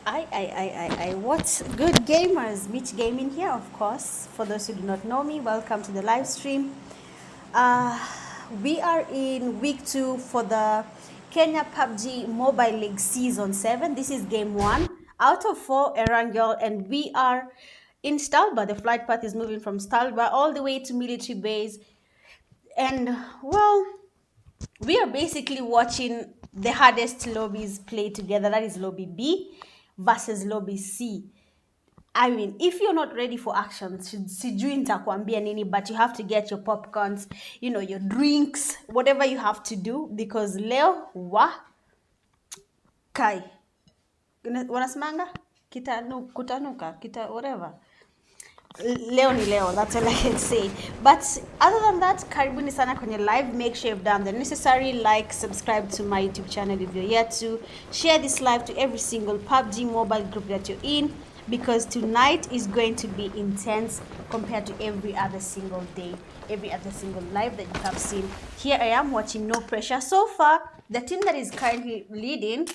What's good, gamers? Mitch Gaming here, of course. For those who do not know me, welcome to the live stream. Uh, we are in week 2 for the Kenya PUBG Mobile League Season 7. This is game 1 out of 4 Erangel, and we are in Stalba. The flight path is moving from Stalba all the way to military base. And, well, we are basically watching the hardest lobbies play together. That is lobby B versus lobby C. I mean, if you're not ready for action, sijui nitakwambia nini, but you have to get your popcorns, your drinks, whatever you have to do, because leo kai wanasemanga kutanuka whatever. Leo ni leo, that's all I can say. But other than that, karibuni sana kwenye live. Make sure you've done the necessary, like, subscribe to my YouTube channel if you're yet to, share this live to every single PUBG mobile group that you're in, because tonight is going to be intense compared to every other single day, every other single live that you have seen. Here I am watching No Pressure. So far, the team that is currently leading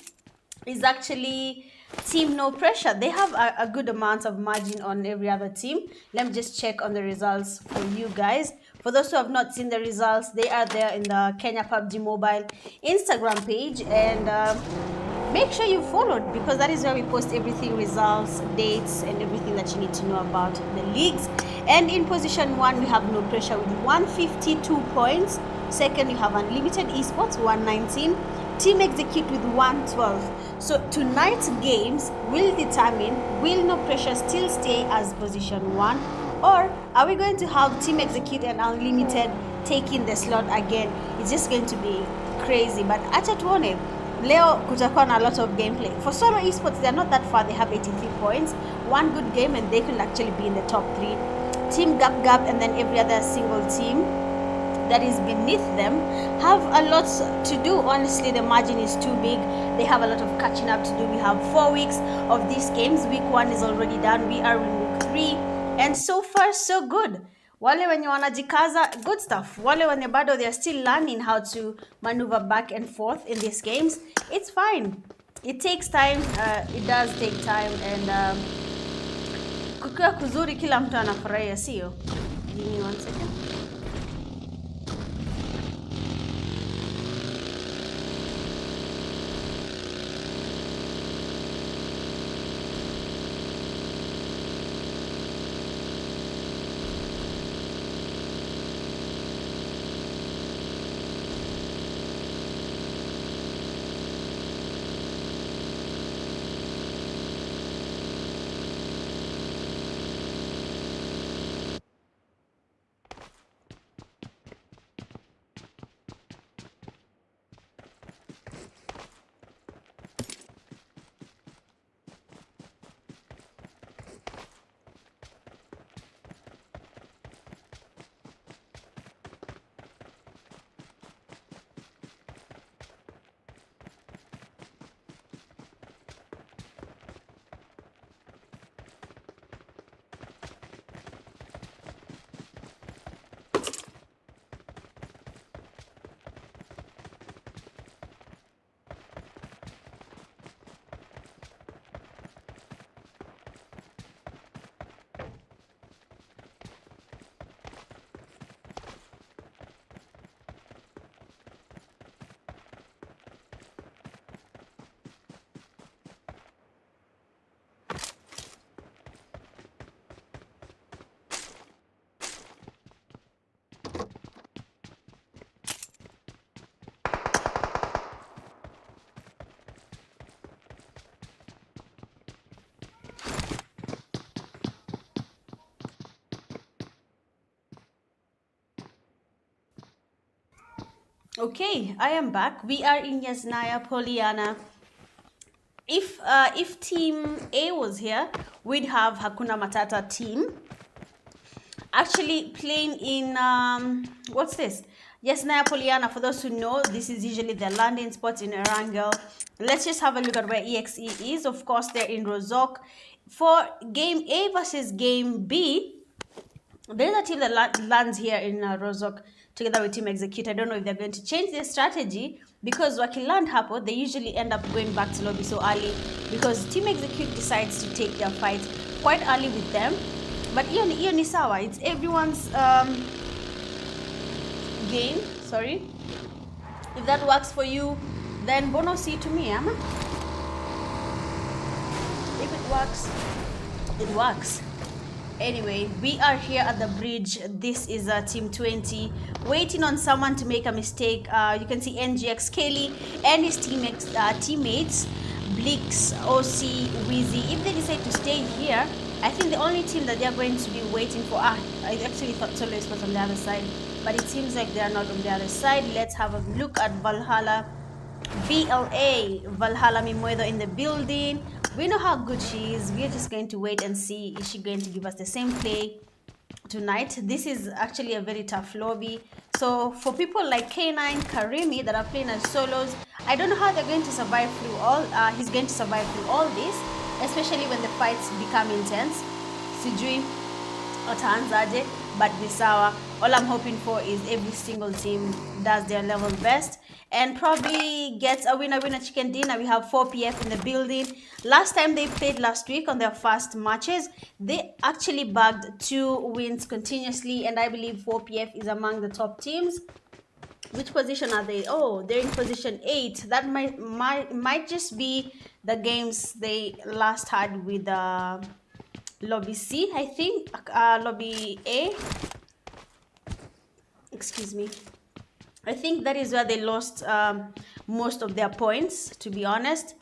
is actually Team No Pressure. They have a good amount of margin on every other team. Let me just check on the results for you guys. For those who have not seen the results, they are there in the Kenya PUBG Mobile Instagram page, and make sure you followed, because that is where we post everything, results, dates, and everything that you need to know about the leagues. And in position 1, we have No Pressure with 152 points. Second, you have Unlimited Esports 119. Team Execute with 112. So tonight's games will determine, will No Pressure still stay as position 1, or are we going to have Team Execute and Unlimited taking the slot again? It's just going to be crazy. But acha tuone, leo kutakuwa na a lot of gameplay. For solo esports, they're not that far. They have 83 points. One good game and they could actually be in the top 3. Team Gap and then every other single team that is beneath them have a lot to do. Honestly, the margin is too big. They have a lot of catching up to do. We have 4 weeks of these games. Week 1 is already done. We are in week 3, and so far so good. Wale wenye wanajikaza, good stuff. Wale wenye bado, they're still learning how to maneuver back and forth in these games. It's fine. It takes time. It does take time, and kukiwa kuzuri kila mtu anafurahia, sio? Give me 1 second. Okay, I am back. We are in Yasnaya Poliana. If team A was here, we'd have Hakuna Matata team actually playing in what's this? Yasnaya Poliana. For those who know, this is usually the landing spot in Erangel. Let's just have a look at where EXE is. Of course, they're in Rozok. For game A versus game B, there's a team that lands here in Rozok. together with Team Execute. I don't know if they're going to change their strategy, because wakiland hapo, they usually end up going back to lobby so early because Team Execute decides to take their fight quite early with them. But hiyo ni sawa. It's everyone's game. Sorry. If that works for you, then bono see to me, ama? If it works, it works. Anyway, we are here at the bridge. This is Team 20, waiting on someone to make a mistake. You can see NGX Kelly and his teammates, Blix, OC, Wheezy. If they decide to stay here, I think the only team that they're going to be waiting for, I actually thought Solo Esports on the other side, but it seems like they are not on the other side. Let's have a look at Valhalla. Valhalla Mimoedo in the building. We know how good she is. We're just going to wait and see, is she going to give us the same play tonight? This is actually a very tough lobby. So for people like K9, Karimi that are playing as solos, I don't know how they're going to survive through all, he's going to survive through all this, especially when the fights become intense. Sijui wataanzaje, but this hour, all I'm hoping for is every single team does their level best and probably gets a winner chicken dinner. We have 4PF in the building. Last time they played last week on their first matches, they actually bagged 2 wins continuously, and I believe 4PF is among the top teams. Which position are they? Oh, they're in position 8. That might just be the games they last had with Lobby C, I think. Lobby A. Excuse me. I think that is where they lost most of their points, to be honest.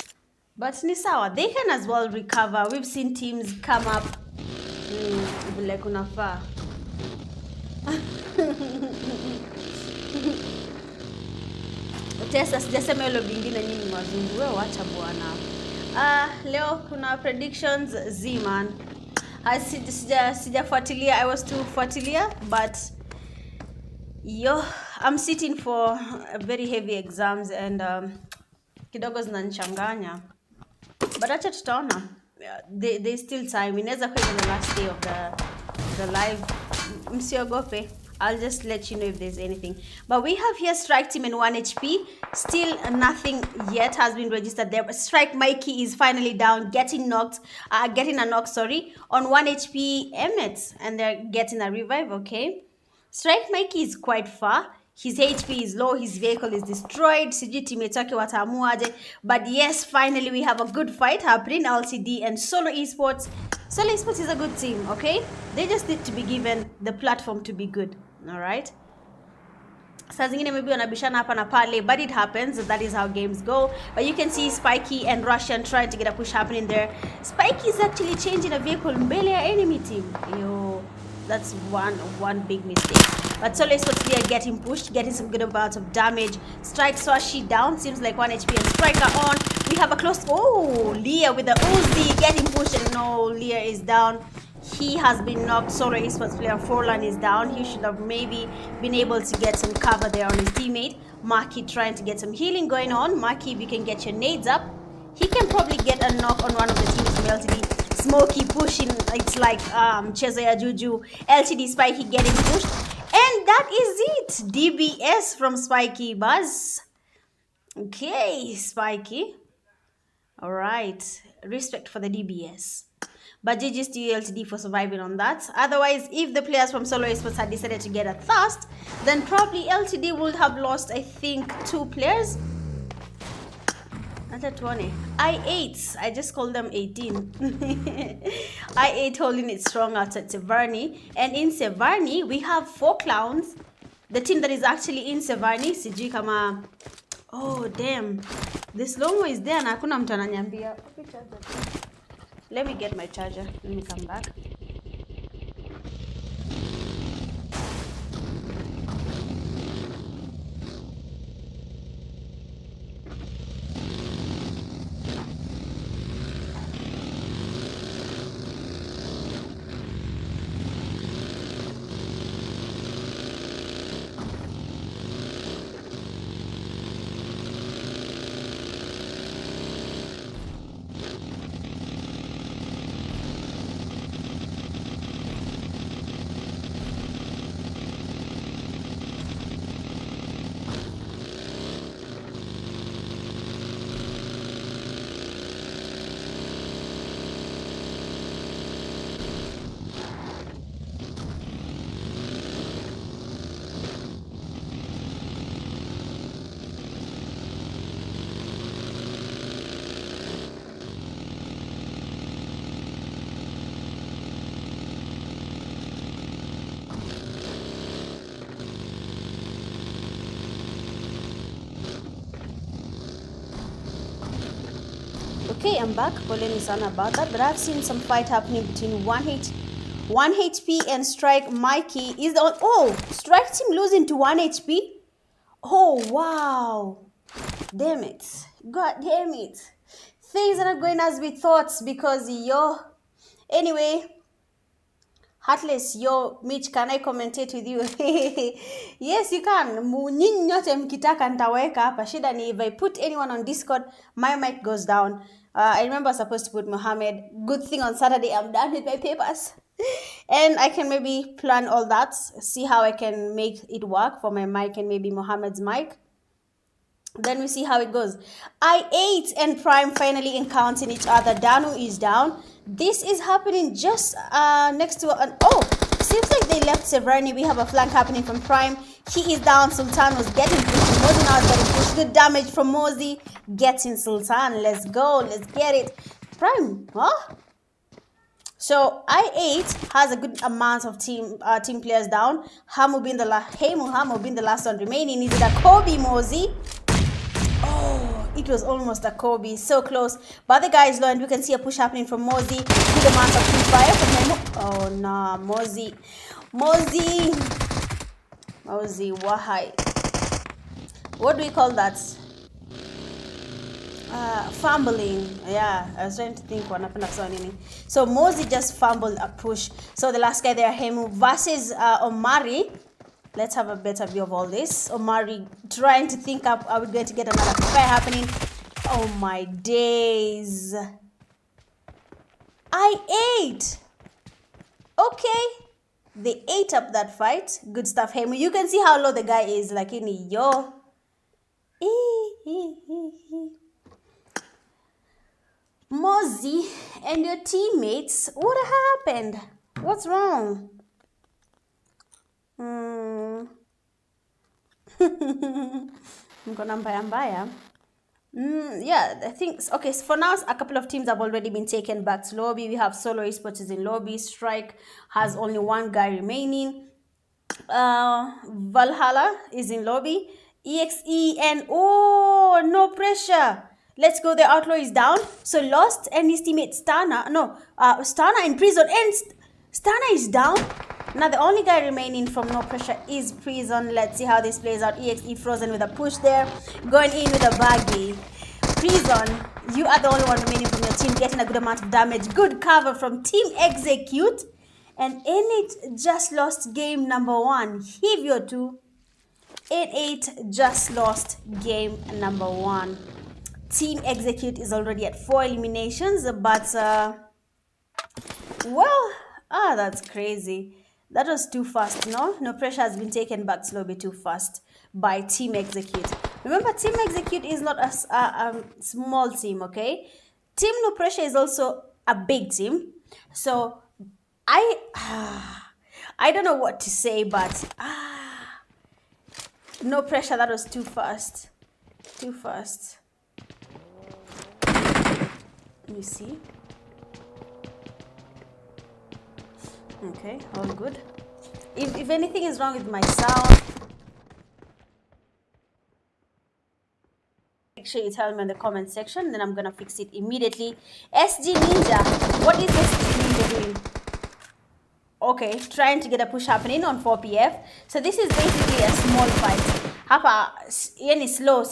But Nisawa, they can as well recover. We've seen teams come up. Vile kunafaa. Tesa sijasema hilo vingine nyinyi wazungu. Wewe wacha bwana. Leo kuna predictions Z-man. Sijafuatilia. I was to fuatilia, but I'm sitting for very heavy exams and kidogo zinanichanganya. But acha tutaona. There's still time. Inaweza kuwa the last day of the live. Msiogope. I'll just let you know if there's anything. But we have here Strike Team and 1 HP. Still nothing yet has been registered there. But Strike Mikey is finally down, getting a knock, on 1 HP Emmett. And they're getting a revive, okay? Strike Mikey is quite far. His HP is low, his vehicle is destroyed. Sijui teammates wake wataamuaje. But yes, finally we have a good fight happening. LCD and Solo Esports. Solo Esports is a good team, okay? They just need to be given the platform to be good, all right? Saa zingine maybe wanabishana hapa na pale, but it happens. That is how games go. But you can see Spiky and Russian trying to get a push happening there. Spiky is actually changing a vehicle mbele ya enemy team. That's one big mistake. But Solo Esports here getting pushed, getting some good amounts of damage. Strike Swashi down. Seems like 1 HP and Striker on. We have a close. Oh, Leah with the Uzi getting pushed. And no, Leah is down. He has been knocked. Solo Esports player Forlan is down. He should have maybe been able to get some cover there on his teammate. Maki trying to get some healing going on. Maki, if you can get your nades up, he can probably get a knock on one of the teams from LTD. Smokey pushing. It's like Chezoya Juju. LTD Spiky getting pushed. And that is it. DBS from Spiky Buzz. Okay, Spiky. Alright. Respect for the DBS. But GG's to LTD for surviving on that. Otherwise, if the players from Solo Esports had decided to get a Thirst, then probably LTD would have lost, I think, 2 players. Not 20. I8. I just called them 18. I8 holding it strong out at Sevarni. And in Sevarni, we have 4 clowns. The team that is actually in Sevarni, sijui kama... Oh, damn. The slow-mo is there na hakuna mtu ananiambia. Let me get my charger. Let me come back. Okay, I'm back. Poleni sana about that, but I've seen some fight happening between 1 HP and Strike. Mikey is on. Oh, Strike team losing to 1 HP. Oh wow, damn it, god damn it, things are not going as we thought because anyway, Heartless, Mitch, can I commentate with you? Yes, you can. Nyinyi nyote mkitaka nitaweka hapa. Shida ni if I put anyone on Discord, my mic goes down. I remember I was supposed to put Mohammed. Good thing on Saturday I'm done with my papers. And I can maybe plan all that, see how I can make it work for my mic and maybe Mohammed's mic. Then we see how it goes. I8 and Prime finally encountering each other. Danu is down. This is happening just next to an... Oh, seems like they left Severny. We have a flank happening from Prime. He is down. Sultan was getting pushed. Mozi now is getting pushed. Good damage from Mozi. Getting Sultan. Let's go. Let's get it. Prime, huh? So I8 has a good amount of team players down. Hamu being the last one remaining. Is it a Kobe Mozi? Oh, it was almost a Kobe, so close. But the guy is low, and we can see a push happening from Mozi. Good amount of free fire from him. Oh nah, Mozi, wahai. What do we call that? Fumbling. Yeah, I was trying to think what happened. So Mozi just fumbled a push. So the last guy there, Hemu versus Omari. Let's have a better view of all this. Omari trying to think up, are we going to get another fire happening? Oh my days. I8. Okay. They ate up that fight. Good stuff, Hemu. You can see how low the guy is. Like in yo. Mozi and your teammates, what happened? What's wrong? Yeah, I think okay. So for now, a couple of teams have already been taken back to lobby. We have Solo Esports is in lobby. Strike has only one guy remaining. Valhalla is in lobby. EXE and oh, no pressure. Let's go. The outlaw is down. So Lost and his teammate Stana. No, Stana in prison and Stana is down. Now the only guy remaining from No Pressure is Prison. Let's see how this plays out. EXE frozen with a push there. Going in with a baggy. Prison, you are the only one remaining from your team, getting a good amount of damage. Good cover from Team Execute. And N8 just lost game number 1. Hivyo too. N8 just lost game number 1. Team Execute is already at 4 eliminations, but well, that's crazy. That was too fast, no? No Pressure has been taken back slowly too fast by Team Execute. Remember, Team Execute is not a small team, okay? Team No Pressure is also a big team. So, I don't know what to say, but No Pressure, that was too fast. Too fast. You see? Okay, all good. If anything is wrong with my sound, make sure you tell me in the comment section, then I'm gonna fix it immediately. SG Ninja, what is SG Ninja doing? Okay, trying to get a push happening on 4PF. So this is basically a small fight. Hapa, any slow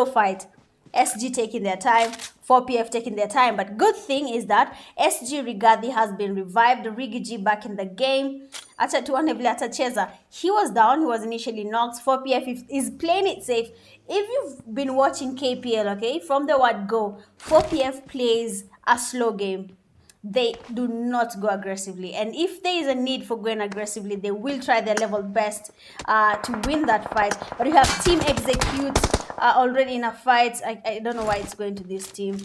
fight. SG taking their time, 4PF taking their time. But good thing is that SG Rigathi has been revived. Rigiji back in the game. Acha tuone vile atacheza. He was down. He was initially knocked. 4PF is playing it safe. If you've been watching KPL, okay, from the word go, 4PF plays a slow game. They do not go aggressively. And if there is a need for going aggressively, they will try their level best to win that fight. But you have Team Execute already in a fight. I don't know why it's going to this team.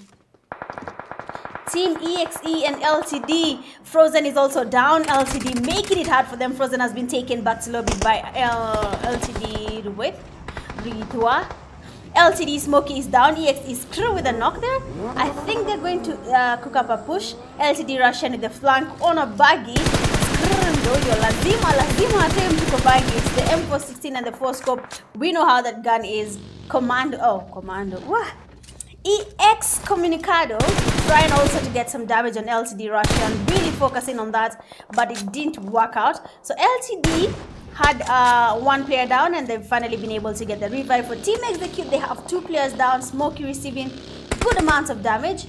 Team EXE and LTD. Frozen is also down. LTD making it hard for them. Frozen has been taken back to lobby by LTD with Ritua. LTD Smokey is down. EX is crew with a knock there. I think they're going to cook up a push. LTD Russian with the flank on a baggy. Lazima attempt to baggy. It's the M416 and the 4 scope. We know how that gun is. Commando. What? EX Comunicado trying also to get some damage on LTD Russian, really focusing on that, but it didn't work out. So LTD had one player down, and they've finally been able to get the revive. For Team Execute, they have 2 players down, Smokey receiving good amounts of damage.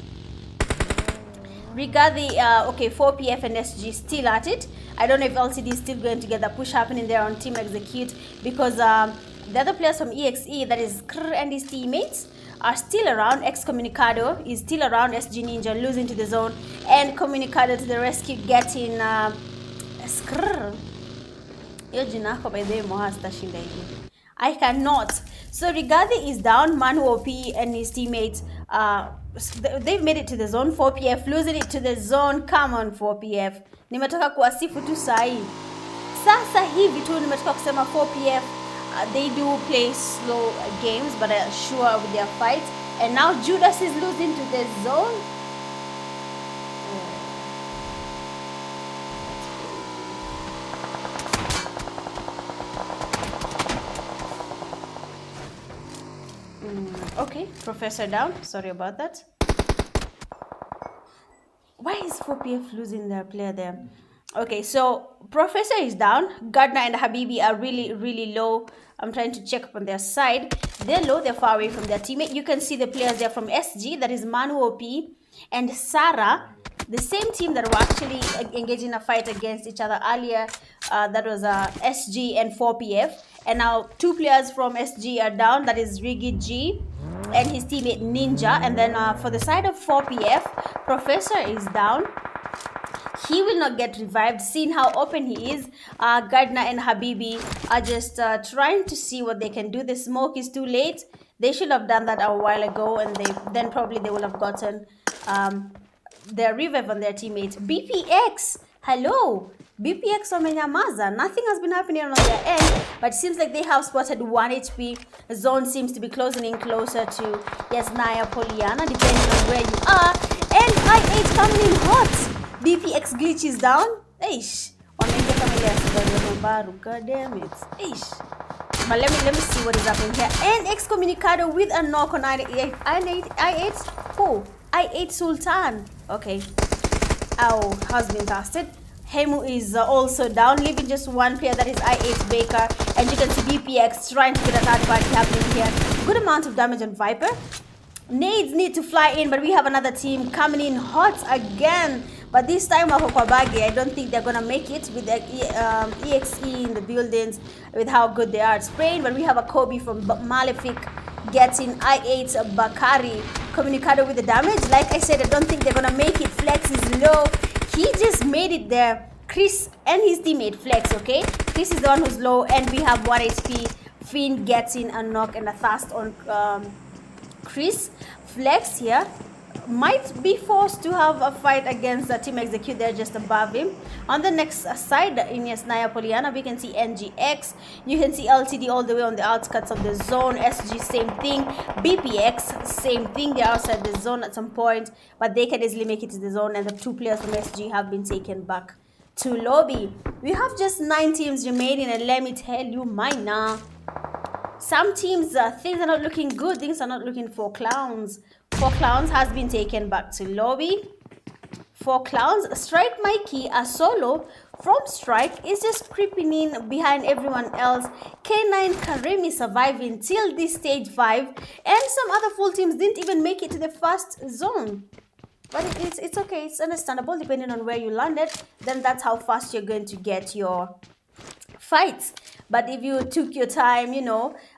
Regarding okay, 4PF and SG still at it. I don't know if LCD is still going to get the push happening there on Team Execute, because the other players from EXE, that is Krr and his teammates, are still around. Ex Comunicado is still around. SG Ninja losing to the zone, and Comunicado to the rescue, getting Skrr. I cannot. So Rigathi is down. Manu OP and his teammates, they've made it to the zone. 4PF losing it to the zone. Come on 4PF. Nimetoka kuwasifu tu sahi. Sasa hivi tu nimetoka kusema 4PF, they do play slow games, but sure with their fights. And now Judas is losing to the zone. Okay, Professor down. Sorry about that. Why is 4PF losing their player there? Okay, so Professor is down. Gardner and Habibi are really low. I'm trying to check up on their side. They're low. They're far away from their teammate. You can see the players there from SG. That is Manu OP and Sarah. The same team that were actually engaged in a fight against each other earlier. That was SG and 4PF. And now 2 players from SG are down. That is Rigi G and his teammate Ninja. And then for the side of 4PF, Professor is down. He will not get revived, seeing how open he is. Gardner and Habibi are just trying to see what they can do. The smoke is too late. They should have done that a while ago, and then probably they will have gotten their revive on their teammates. BPX, hello. BPX wamenyamaza. Nothing has been happening on their end, but it seems like they have spotted 1 HP. The zone seems to be closing in closer to Yasnaya Poliana, depending on where you are. And I8 coming in hot. BPX glitch is down. Eish. God damn it. Eish. But let me see what is happening here. And Excommunicado with a knock on I8. Who? I8 Sultan. Okay. Ow, has been casted. Hemu is also down, leaving just 1 player, that is I8 Baker. And you can see BPX trying to get a third party happening here. Good amount of damage on Viper. Nades need to fly in, but we have another team coming in hot again. But this time, I don't think they're going to make it with the EXE in the buildings with how good they are at spraying. But we have a Kobe from Malefic getting I8 Bakari. Comunicado with the damage. Like I said, I don't think they're going to make it. Flex is low. He just made it there. Chris and his teammate Flex, okay? Chris is the one who's low, and we have 1 HP. Finn getting a knock and a thirst on Chris. Flex here might be forced to have a fight against the Team Execute. They're just above him. On the next side, in Yasnaya Poliana, we can see NGX. You can see LTD all the way on the outskirts of the zone. SG, same thing. BPX, same thing. They're outside the zone at some point, but they can easily make it to the zone, and the 2 players from SG have been taken back to lobby. We have just 9 teams remaining, and let me tell you, some teams, things are not looking good. Things are not looking for clowns. 4 Clowns has been taken back to lobby. 4 Clowns. Strike Mikey, a solo from Strike, is just creeping in behind everyone else. K9 Karimi surviving till this stage 5. And some other full teams didn't even make it to the first zone. But it's okay. It's understandable. Depending on where you landed, then that's how fast you're going to get your fights. But if you took your time,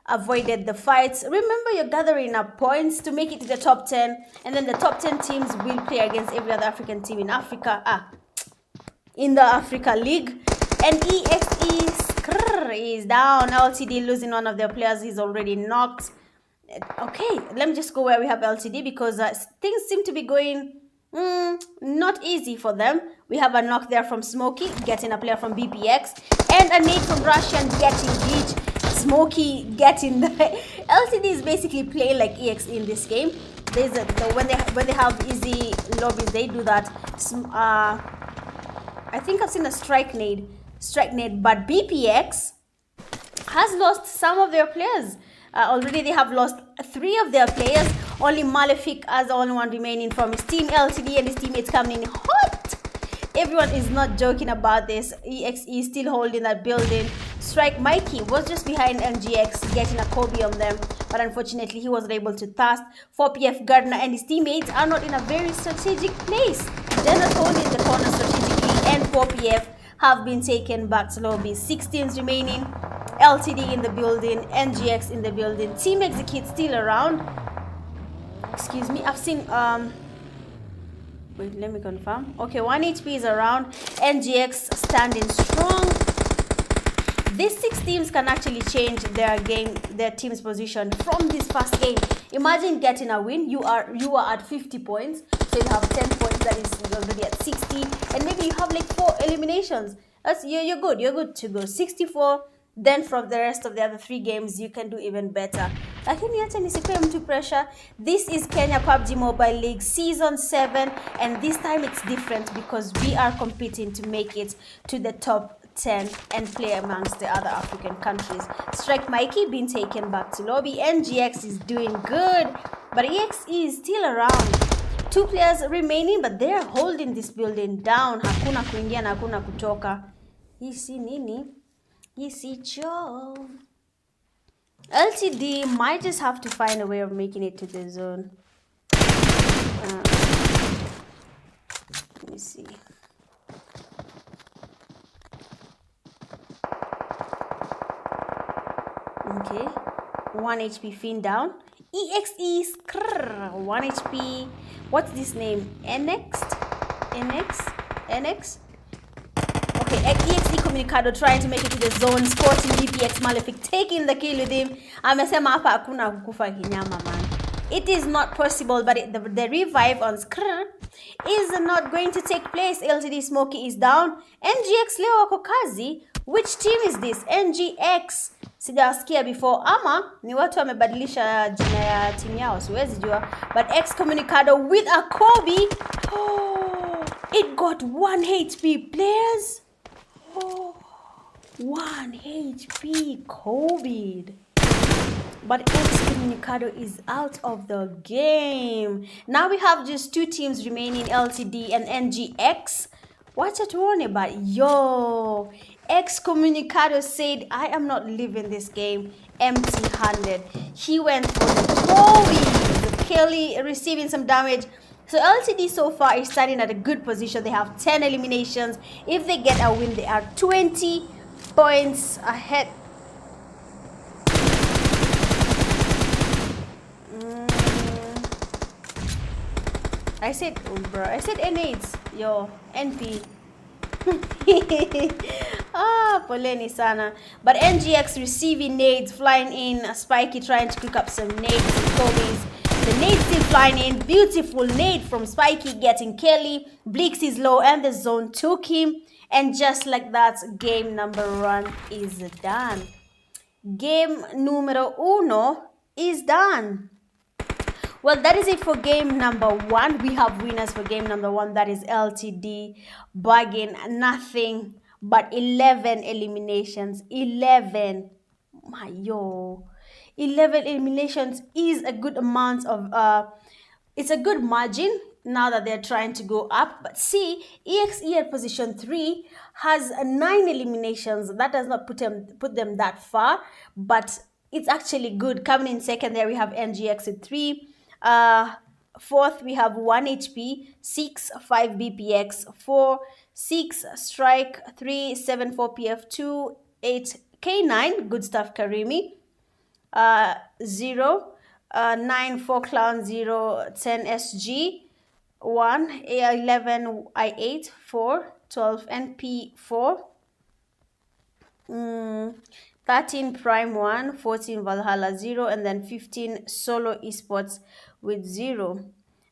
avoided the fights, remember you're gathering up points to make it to the top 10, and then the top 10 teams will play against every other African team in Africa, in the Africa League. And EXE is down. LTD losing one of their players. He's already knocked. Okay, let me just go where we have LTD, because things seem to be going not easy for them. We have a knock there from Smokey, getting a player from BPX, and a nade from Russian getting glitch. Smokey getting the LCD is basically playing like EX in this game. There's when they have easy lobbies, they do that. I think I've seen a strike nade, but BPX has lost some of their players. Already they have lost 3 of their players. Only Malefic as the only one remaining from his team. LTD and his teammates coming in hot. Everyone is not joking about this. EXE still holding that building. Strike Mikey was just behind MGX getting a Kobe on them, but unfortunately he wasn't able to thrust. 4PF Gardner and his teammates are not in a very strategic place. They're not holding the corner strategically, and 4PF have been taken back to lobby. 6 teams remaining. LTD in the building, NGX in the building. Team Execute still around. Excuse me, I've seen wait, let me confirm. Okay, 1 HP is around. NGX standing strong. These 6 teams can actually change their team's position from this first game. Imagine getting a win. You are at 50 points, so you have 10 points. That is, you're already at 60, and maybe you have like 4 eliminations. That's you're good. You're good to go. 64. Then from the rest of the other 3 games, you can do even better. Lakini acha nisikuwe mtu pressure. This is Kenya PUBG Mobile League Season 7, and this time it's different because we are competing to make it to the top 10 and play amongst the other African countries. Strike Mikey being taken back to lobby. NGX is doing good, but EXE is still around. 2 players remaining, but they're holding this building down. Hakuna kuingia na hakuna kutoka. Hii si nini? Hii si Joe. LTD might just have to find a way of making it to the zone. Let me see. Okay, 1 HP Finn down. EXE 1 HP. What's this name? NX. Okay, EXE Communicado trying to make it to the zone. Sporting DPX Malefic taking the kill with him. Amesema hapa hakuna kukufa kinyama, man. It is not possible, but the revive on Skr is not going to take place. LTD Smokey is down. NGX leo wako kazi. Which team is this? NGX. Sijasikia before, ama ni watu wamebadilisha jina ya timu yao, siwezi jua. But Excommunicado with a Kobe. Oh, it got 1 HP players. Oh, 1 HP Kobe. But Excommunicado is out of the game. Now we have just 2 teams remaining, LTD and NGX. Wacha tuone, but yo, Excommunicado said, I am not leaving this game empty-handed. He went for the Kobe. Kelly receiving some damage. So LTD so far is starting at a good position. They have 10 eliminations. If they get a win, they are 20 points ahead. I said, oh bro, I said N8s. Yo, NP. Poleni sana. But NGX receiving nades, flying in. Spiky trying to pick up some nades and Kobe's. The nade still flying in. Beautiful nade from Spiky getting Kelly. Blix is low and the zone took him. And just like that, game number 1 is done. Game numero 1 is done. Well, that is it for game number 1. We have winners for game number 1. That is LTD bagging nothing but 11 eliminations. 11. My yo. 11 eliminations is a good amount of it's a good margin now that they're trying to go up. But see, EXE at position 3 has 9 eliminations. That does not put them that far, but it's actually good. Coming in second there we have NGX at 3. 4th we have 1 HP, 6 5 BPX, 4 6 Strike, 3 7 4PF, 2 8 K9, good stuff Karimi, 0 9 4 Clown, 0 10 SG, 1 11 I8, 4 12 NP4, 13 Prime 1, 14 Valhalla 0, and then 15 Solo Esports with 0.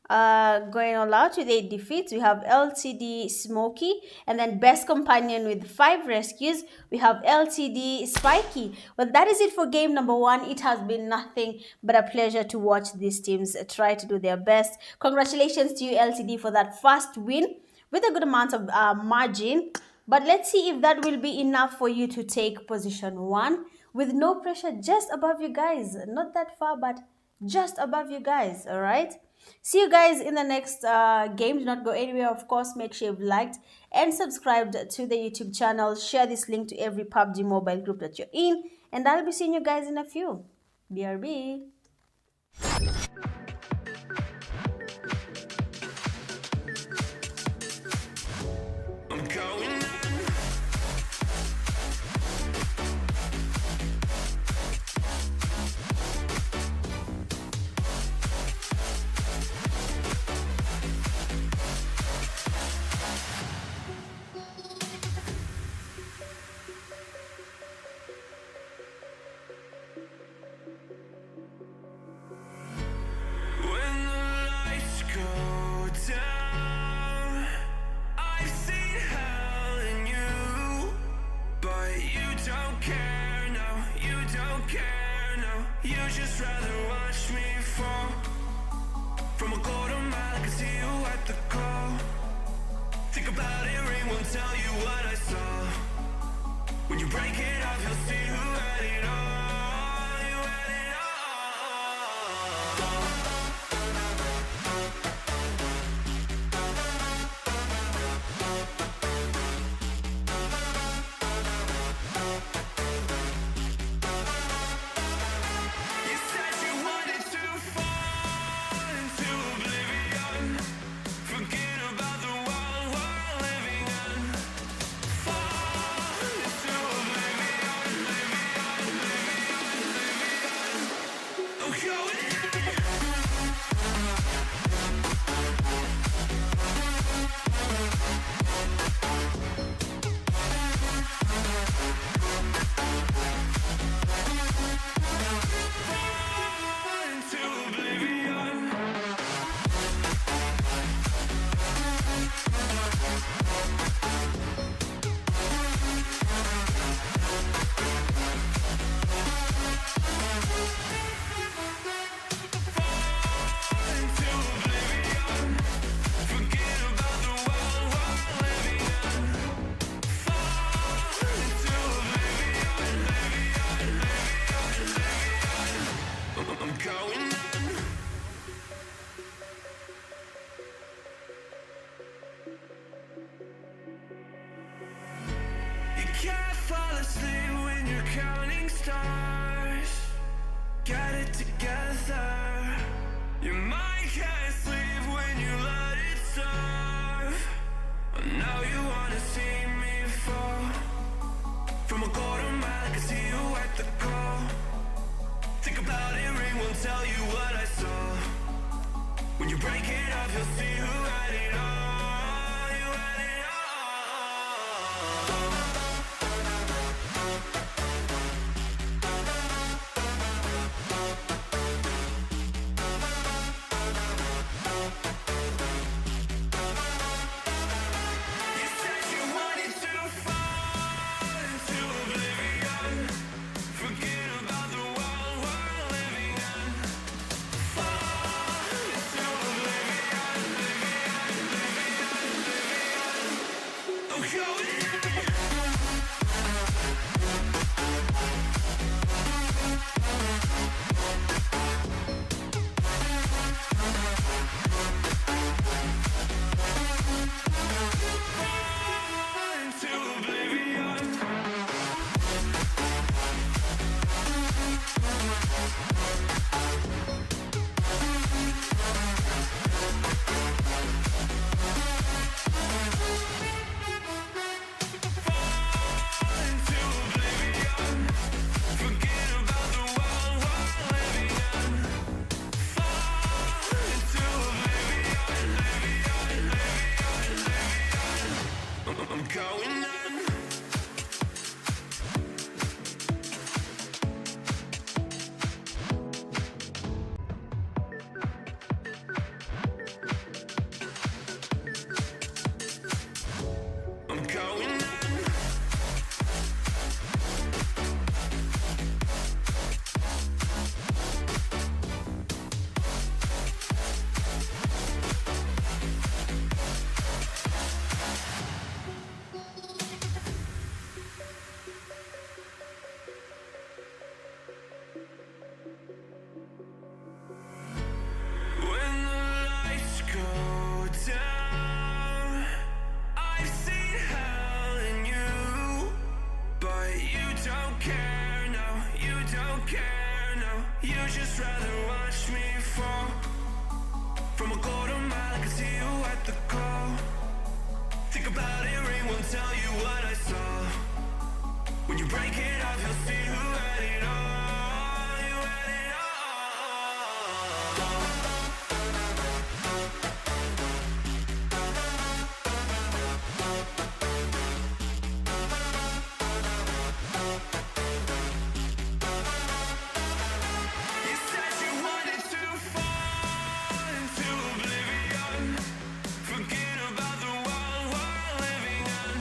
Going all out with 8 defeats, we have LTD Smokey, and then best companion with 5 rescues, we have LTD Spiky. Well, that is it for game number 1. It has been nothing but a pleasure to watch these teams try to do their best. Congratulations to you, LTD, for that first win with a good amount of margin. But let's see if that will be enough for you to take position 1 with no pressure, just above you guys. Not that far, but just above you guys. All right. See you guys in the next game. Do not go anywhere. Of course, make sure you've liked and subscribed to the YouTube channel. Share this link to every PUBG mobile group that you're in. And I'll be seeing you guys in a few. BRB. Just rather watch me fall from a quarter mile. I can see you at the call. Think about it, ring won't tell you what I saw. When you break it off, you'll see who had it all. You had it tell you what I saw. When you break it off, you'll see who had it all. You had it all. break it off, you'll see who had it all. You had it all. You said you wanted to fall into oblivion, forget about the world we're living in.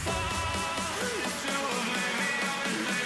Fall into oblivion,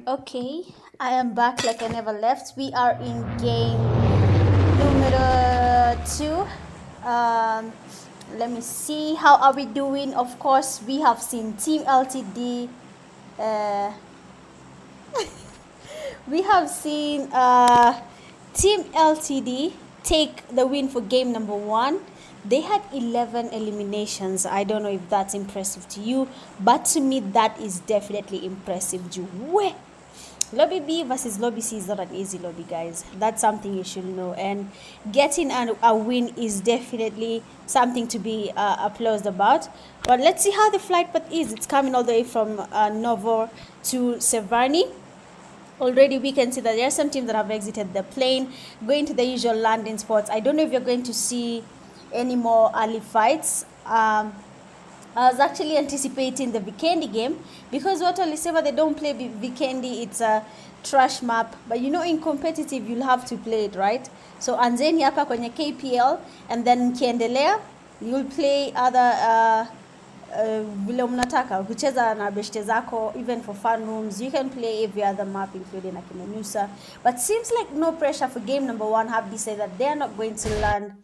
Okay, I am back like I never left. We are in game numero 2. Let me see, how are we doing? Of course, we have seen Team LTD. Uh, we have seen Team LTD take the win for game number 1. They had 11 eliminations. I don't know if that's impressive to you, but to me that is definitely impressive. Lobby B versus Lobby C is not an easy lobby, guys. That's something you should know. And getting a win is definitely something to be applauded about. But let's see how the flight path is. It's coming all the way from Novo to Severny. Already we can see that there are some teams that have exited the plane, going to the usual landing spots. I don't know if you're going to see any more early fights. I was actually anticipating the Vikendi game because what walisema they don't play Vikendi, it's a trash map, but you know in competitive you'll have to play it, right? So anzeni hapa kwenye KPL and then kiendelea you'll play other vile mnataka kucheza na beshte zako, even for fun rooms you can play every other map including Akimenusa. But seems like no pressure for game number 1 have decided that they are not going to land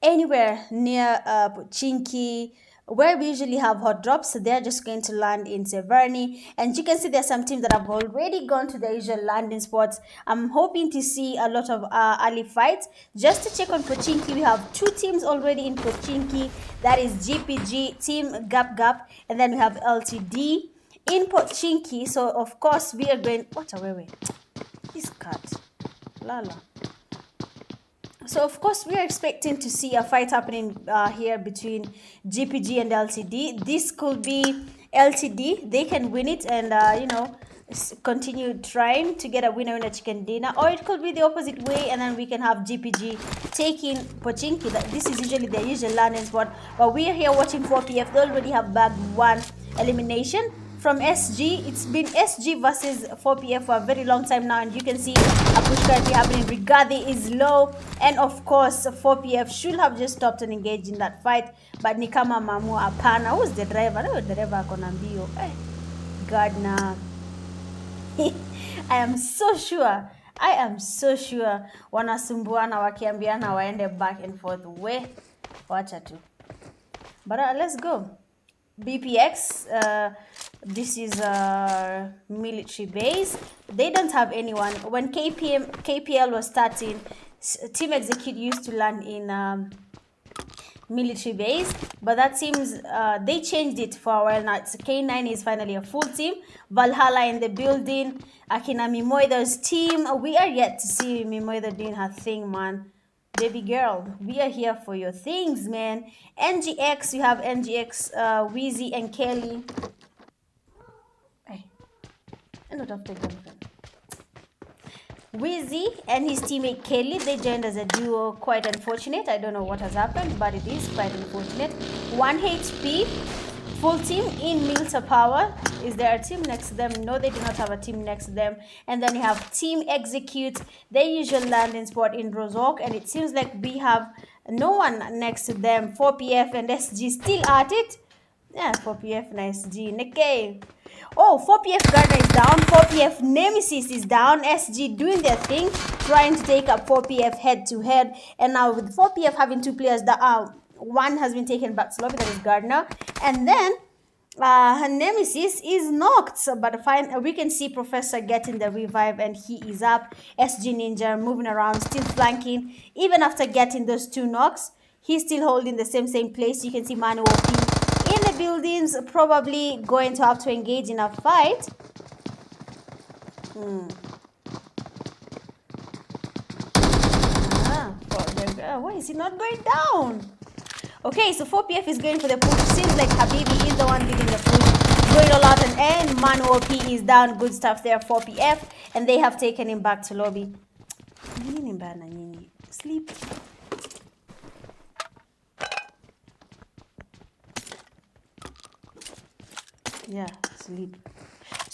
anywhere near Pochinki, where we usually have hot drops. So they're just going to land in Severny, and you can see there's some teams that have already gone to the usual landing spots. I'm hoping to see a lot of early fights. Just to check on Pochinki, we have 2 teams already in Pochinki. That is GPG, Team Gapagap, and then we have LTD in Pochinki. So of course we are going, what a way, this cat, Lala. So of course we are expecting to see a fight happening here between GPG and LTD. This could be LTD. They can win it and you know, continue trying to get a winner in a chicken dinner, or it could be the opposite way and then we can have GPG taking Pochinki. This is usually their usual landing spot, but we are here watching 4PF. They already have bagged 1 elimination from SG. It's been SG versus 4PF for a very long time now, and you can see a push currently happening. Rigathi is low, and of course 4PF should have just stopped and engaged in that fight, but ni kama mamua apana. Who's the driver? No, the driver akona mbio. Gardner. I am so sure wanasumbuana wakiambiana waende back and forth. Wacha tu. But let's go. BPX, this is a military base. They don't have anyone. When KPL was starting, Team Execute used to land in military base, but that seems they changed it for a while now. It's K9 is finally a full team. Valhalla in the building. Akina Mimoida's team. We are yet to see Mimoida doing her thing, man. Baby girl, we are here for your things, man. NGX, you have NGX, Wheezy and Kelly. Hey, I'm not after girlfriend. Wheezy and his teammate Kelly, they joined as a duo. Quite unfortunate. I don't know what has happened, but it is quite unfortunate. 1 HP, full team in Milta Power. Is there a team next to them? No, they do not have a team next to them. And then you have Team Execute, their usual landing spot in Rozok, and it seems like we have no one next to them. 4PF and SG still at it. Yeah, 4PF and SG. Okay. Oh, 4PF Gardner is down. 4PF Nemesis is down. SG doing their thing, trying to take up 4PF head to head. And now with 4PF having 2 players, one has been taken back to lobby, that is Gardner. And then her Nemesis is knocked, but fine. We can see Professor getting the revive and he is up. SG Ninja moving around, still flanking. Even after getting those 2 knocks, he's still holding the same place. You can see Manu OP in the buildings, probably going to have to engage in a fight. Why is he not going down? Okay, so 4PF is going for the push. Seems like Habibi is the one leading the push. Going all out and end. Manu OP is down. Good stuff there, 4PF. And they have taken him back to lobby. Sleep. Yeah, sleep.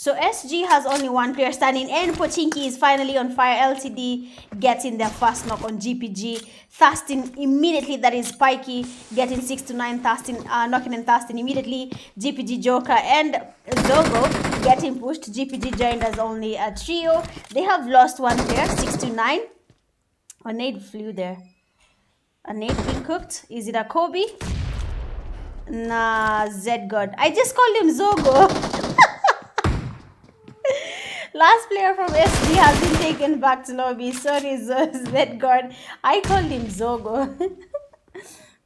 So SG has only one player standing, and Pochinki is finally on fire. LTD getting their first knock on GPG. Thurston immediately, that is Pikey getting 6 to 9. Thurston knocking and Thurston immediately. GPG Joker and Zogo getting pushed. GPG joined as only a trio. They have lost one player, 6 to 9. A nade flew there. A nade being cooked. Is it a Kobe? Nah, Z God. I just called him Zogo. Last player from SD has been taken back to lobby. Sorry, Z God. I called him Zogo.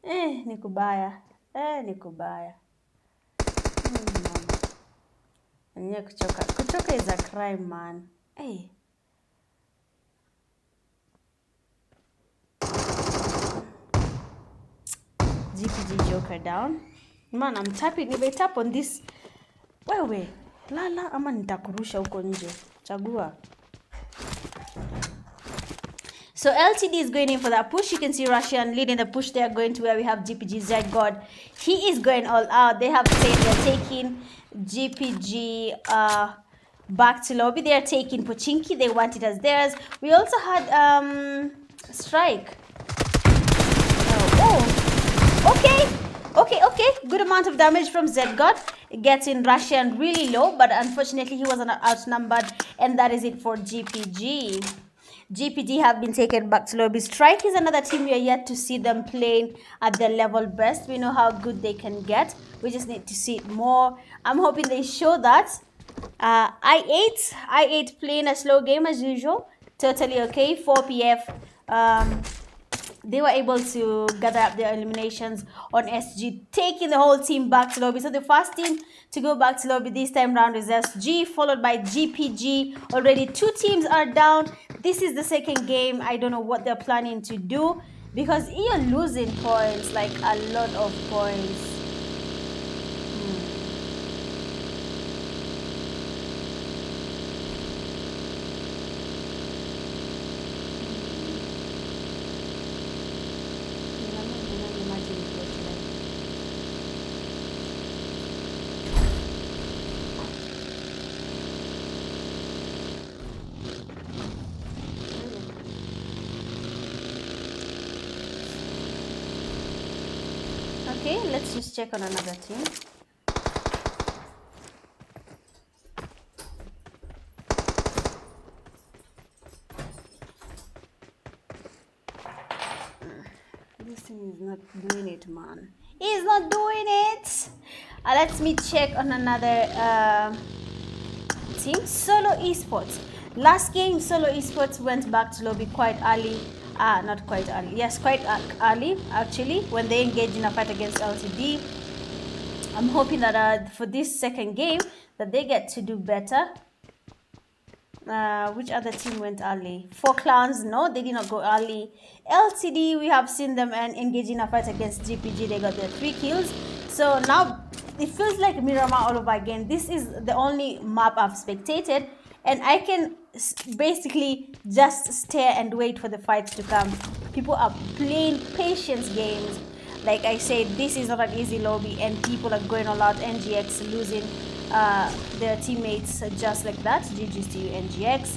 Nikubaya. Nikubaya. Kuchoka is a crime, man. Hey. GPG Joker down. Man, I'm tapping. If I tap on this, wewe lala ama nitakurusha huko nje. Chagua. So LTD is going in for that push. You can see Russian leading the push. They are going to where we have GPG Z God. He is going all out. They have said they're taking GPG back to lobby. They are taking Pochinki. They want it as theirs. We also had Strike. Okay. Good amount of damage from Z-God. Getting Russian really low, but unfortunately he was outnumbered, and that is it for GPG. GPG have been taken back to lobby. Strike is another team we are yet to see them playing at their level best. We know how good they can get. We just need to see it more. I'm hoping they show that. I8 playing a slow game as usual. Totally okay. 4 PF. They were able to gather up their eliminations on SG, taking the whole team back to lobby. So the first team to go back to lobby this time round is SG, followed by GPG. Already 2 teams are down. This is the second game. I don't know what they're planning to do, because you're losing points, like a lot of points. Okay, let's just check on another team. This team is not doing it, man. He's not doing it. Let me check on another team. Solo Esports. Last game, Solo Esports went back to lobby quite early. Not quite early. Yes, quite early actually, when they engaged in a fight against LTD. I'm hoping that for this second game that they get to do better. Which other team went early? 4 Clowns. No, they did not go early. LTD, we have seen them and engage in a fight against GPG. They got their 3 kills. So now it feels like Miramar all over again. This is the only map I've spectated, and I can basically just stare and wait for the fights to come. People are playing patience games. Like I said, this is not an easy lobby, and people are going all out. NGX losing their teammates just like that. GG's to you, NGX.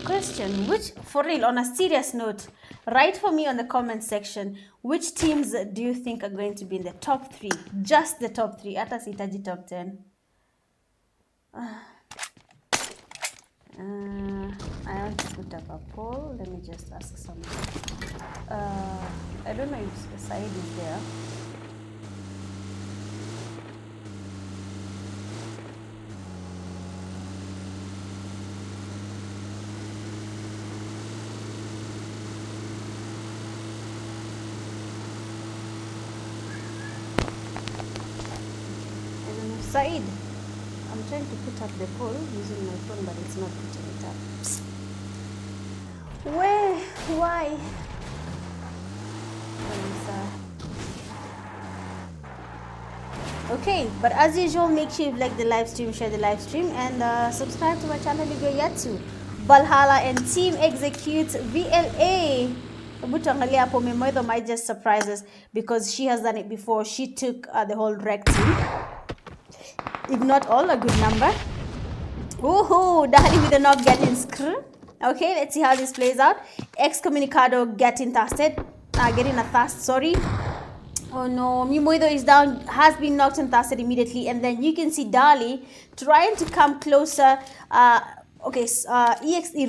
Question, which, for real, on a serious note, write for me on the comment section, which teams do you think are going to be in the top 3? Just the top 3. Hata sihitaji top 10. I want to put up a poll. Let me just ask someone. I don't know if Said is there. I don't know. Said. I'm trying to put up the poll using my phone, but it's not putting it up. Where? Why? Okay, but as usual, make sure you like the live stream, share the live stream, and subscribe to my channel if you're yet to. Valhalla and Team Execute VLA. Butangalia hapo Memoido might just surprise us because she has done it before. She took the whole rec team. If not all, a good number. Woohoo! Dali with the knock getting screwed. Okay, let's see how this plays out. Excommunicado getting thirsted. Getting a thirst, sorry. Oh no, Mimoido is down, has been knocked and thirsted immediately. And then you can see Dali trying to come closer. EXE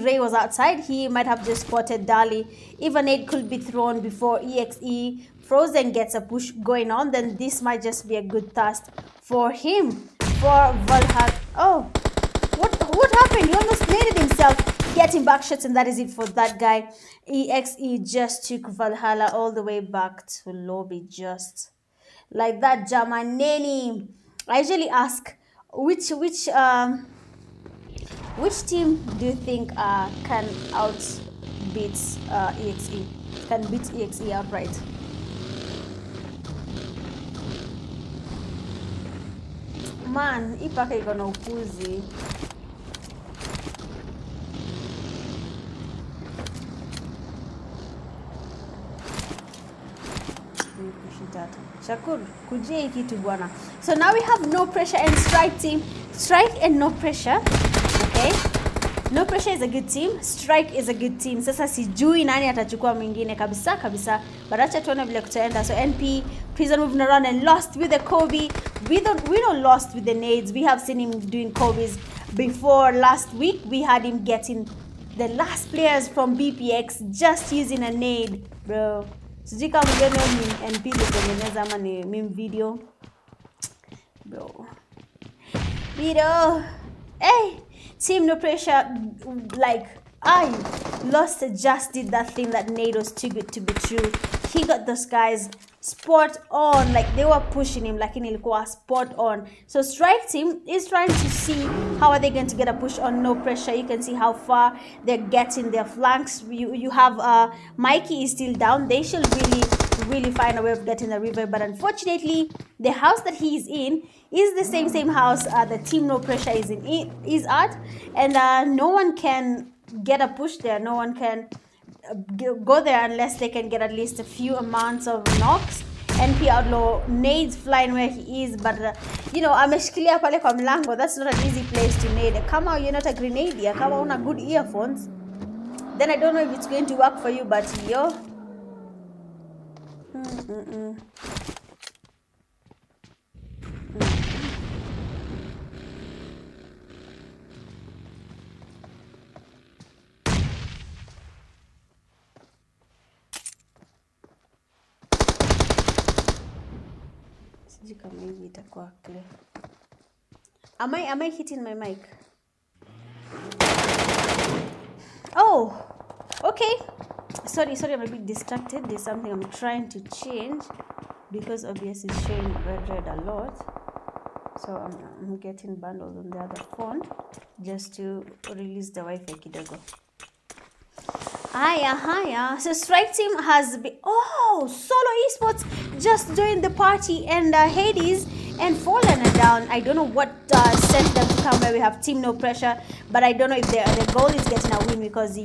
Ray was outside. He might have just spotted Dali. If a nade could be thrown before EXE Frozen gets a push going on, then this might just be a good thirst for him. For Valhalla. Oh, what happened? He almost naded himself. Getting back shots, and that is it for that guy. EXE just took Valhalla all the way back to lobby, just like that. Jamaneni. I usually ask which team do you think can outbeat EXE? Can beat EXE outright? Man, ipaka iko na upuzi. Shakur, kujie kitu bwana. So now we have no pressure and strike team. Strike and no pressure. Okay. No pressure is a good team. Strike is a good team. Sasa sijui nani atachukua mwingine kabisa. But acha tuone vile kutaenda. So NP Prison moving around and lost with the Kobe. We don't lost with the nades. We have seen him doing Kobe's before. Last week we had him getting the last players from BPX just using a nade, bro. Sijui kama mgeni wa NP kutengeneza ama ni meme video. Bro. Hey, team no pressure, like I lost just did that thing that Nate was too good to be true. He got those guys spot on, like they were pushing him like in ilikuwa spot on. So strike team is trying to see how are they going to get a push on no pressure. You can see how far they're getting their flanks. You have Mikey is still down. They should really find a way of getting the river, but unfortunately the house that he is in is the same house the team no pressure is at, and no one can get a push there. No one can go there unless they can get at least a few amounts of knocks. NP Outlaw nades flying where he is, but ameshikilia pale kwa mlango. That's not an easy place to nade. Kama you're not a grenadier, kama una good earphones, then I don't know if it's going to work for you, but yo. Am I hitting my mic? Oh, okay. Sorry, I'm a bit distracted. There's something I'm trying to change because obviously it's showing red a lot. So I'm getting bundles on the other phone just to release the Wi-Fi kidogo. Hiya. So strike team has been Solo Esports just joined the party, and Hades and Fallen are down. I don't know what sent them to come where we have team no pressure, but I don't know if their goal is getting a win, because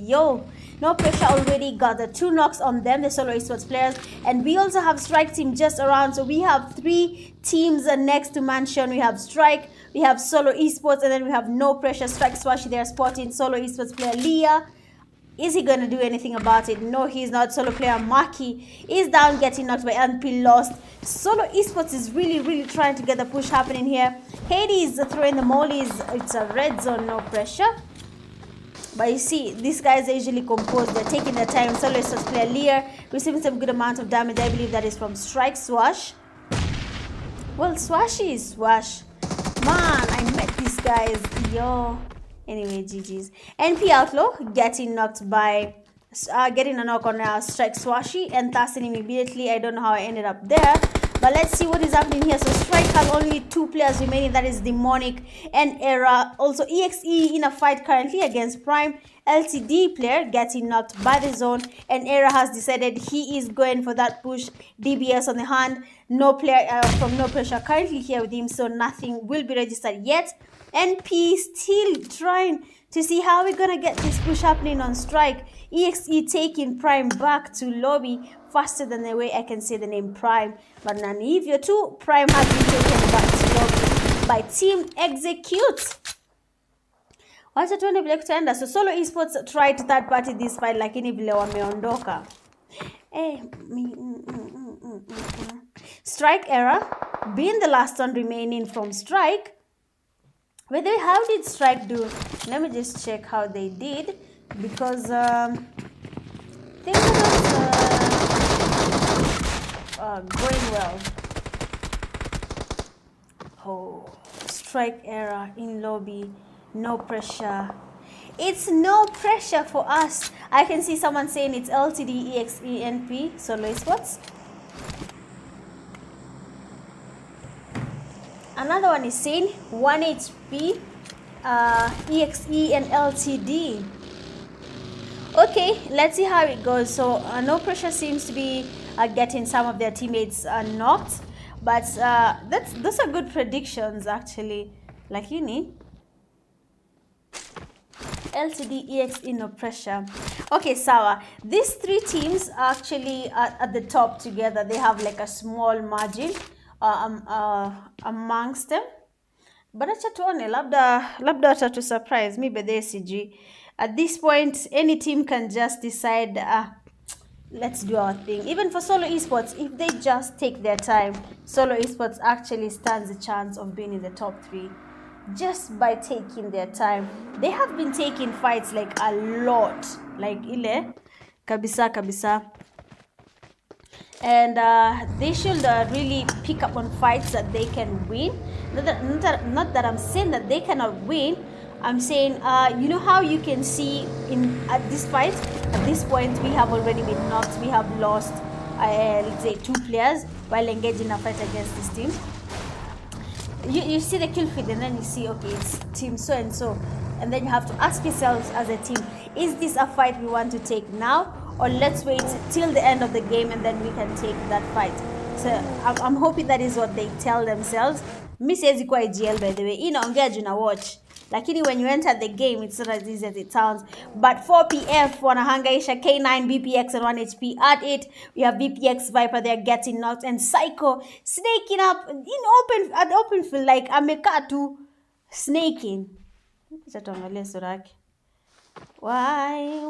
no pressure already got the 2 knocks on them, the Solo Esports players, and we also have strike team just around. So we have 3 teams next to Mansion. We have strike, we have Solo Esports, and then we have no pressure. Strike Swashi, they are spotting Solo Esports player Leah. Is he going to do anything about it? No, he's not. Solo player Maki is down, getting knocked by NP, lost. Solo Esports is really trying to get the push happening here. Hades throwing the mollies. It's a red zone, no pressure. But you see, these guys are usually composed. They're taking their time. Solo Esports player Lear receiving some good amount of damage. I believe that is from Strike Swash. Well, Swashy is Swash. Man, I met these guys. Yo. Anyway, GG's. NP Outlaw getting knocked by, getting a knock on Strike Swashi and tossing him immediately. I don't know how I ended up there, but let's see what is happening here. So Strike has only 2 players remaining. That is Demonic and Era. Also EXE in a fight currently against Prime. LTD player getting knocked by the zone, and Era has decided he is going for that push. DBS on the hand. No player from No Pressure currently here with him, so nothing will be registered yet. NP still trying to see how we're gonna get this push happening on Strike. EXE taking Prime back to lobby faster than the way I can say the name Prime. But Nanivio too, Prime has been taken back to lobby by Team Execute. Wacha tuone vile kutaenda. So Solo Esports tried third party this fight, lakini vile wameondoka. Strike error, being the last one remaining from Strike. By the way, how did Strike do? Let me just check how they did, because I think it was going well. Oh, Strike error in lobby, no pressure. It's no pressure for us. I can see someone saying it's LTD EXENP Solo Esports. Another one is saying 1 HP EXE and LTD. Okay, let's see how it goes. So no pressure seems to be getting some of their teammates knocked, but those are good predictions actually. Like you need LTD EXE, no pressure. Okay, Sawa. These three teams are actually at the top together. They have like a small margin amongst them. But acha tuone, labda watatu surprise me bedhe CG. At this point, any team can just decide, let's do our thing. Even for Solo Esports, if they just take their time, Solo Esports actually stands a chance of being in the top 3. Just by taking their time. They have been taking fights like a lot. Like ile, kabisa. And they should really pick up on fights that they can win. Not that I'm saying that they cannot win. I'm saying, you know how you can see at this fight, at this point, we have already been knocked. We have lost, let's say, 2 players while engaging a fight against this team. You see the kill feed, and then you see, okay, it's team so and so, and then you have to ask yourselves as a team, is this a fight we want to take now, or let's wait till the end of the game and then we can take that fight? So I'm hoping that is what they tell themselves. Mi siwezi kwa IGL, by the way, inaongea juu na watch, lakini when you enter the game it's not as easy as it sounds. But 4PF wanahangaisha K9, BPX and 1HP. At it we have BPX Viper, they're getting knocked, and Psycho snaking up in open field, like amekaa tu snaking. Acha tuangalie sura yake. Why?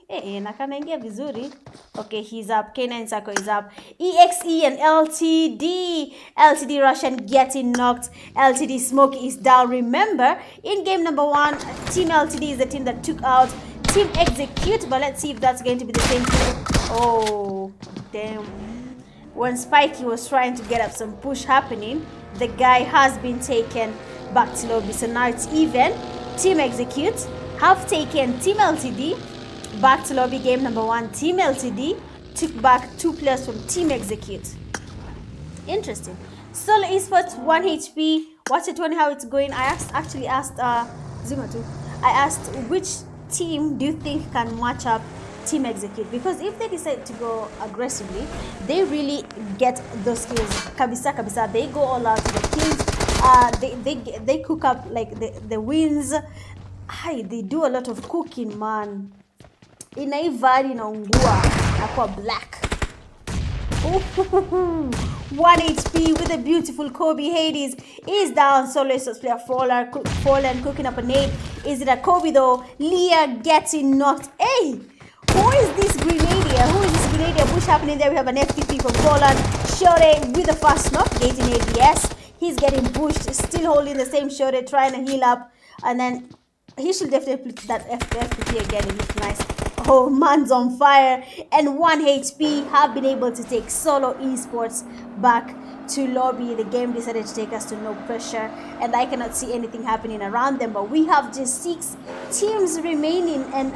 Nakanaingia vizuri. Okay, he's up. K9 Sako is up. EXE and LTD. LTD Russian getting knocked. LTD Smoke is down. Remember, in game number 1, Team LTD is the team that took out Team Execute. But let's see if that's going to be the same team. Oh, damn. When Spikey was trying to get up some push happening, the guy has been taken back to lobby. So now it's even. Team Execute have taken Team LTD back to lobby. Game number 1, Team LTD took back 2 players from Team Execute. Interesting. Solo Esports 1 HP. Watch it, how it's going. I actually asked Zuma too. I asked which team do you think can match up Team Execute, because if they decide to go aggressively, they really get those kills. Kabisa. They go all out to the kills. They cook up like the wins. They do a lot of cooking, man. Inaiva inaungua akwa black. 1 HP with a beautiful Kobe. Hades is down. Solo Esports player Fallen cooking up a nade. Is it a Kobe though? Leah getting knocked. Hey, who is this Grenadier? Push happening there. We have an FTP from Fallen. Shore with the fast knock, getting ADS. He's getting pushed, still holding the same Shore, trying to heal up, and then he should definitely put that FTP again. It looks nice. Oh, man's on fire. And 1 HP have been able to take Solo Esports back to lobby. The game decided to take us to no pressure, and I cannot see anything happening around them. But we have just 6 teams remaining, and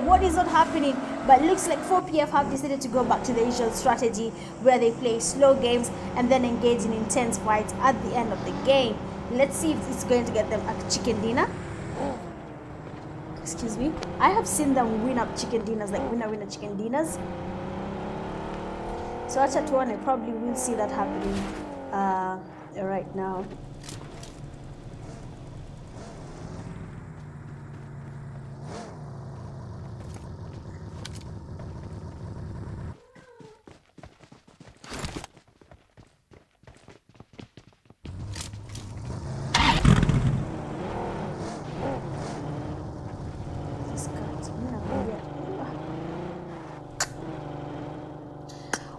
what is not happening? But looks like 4PF have decided to go back to the usual strategy where they play slow games and then engage in intense fights at the end of the game. Let's see if it's going to get them a chicken dinner. Excuse me. I have seen them win up chicken dinners, like winner chicken dinners. So acha tuone, probably we'll see that happening right now.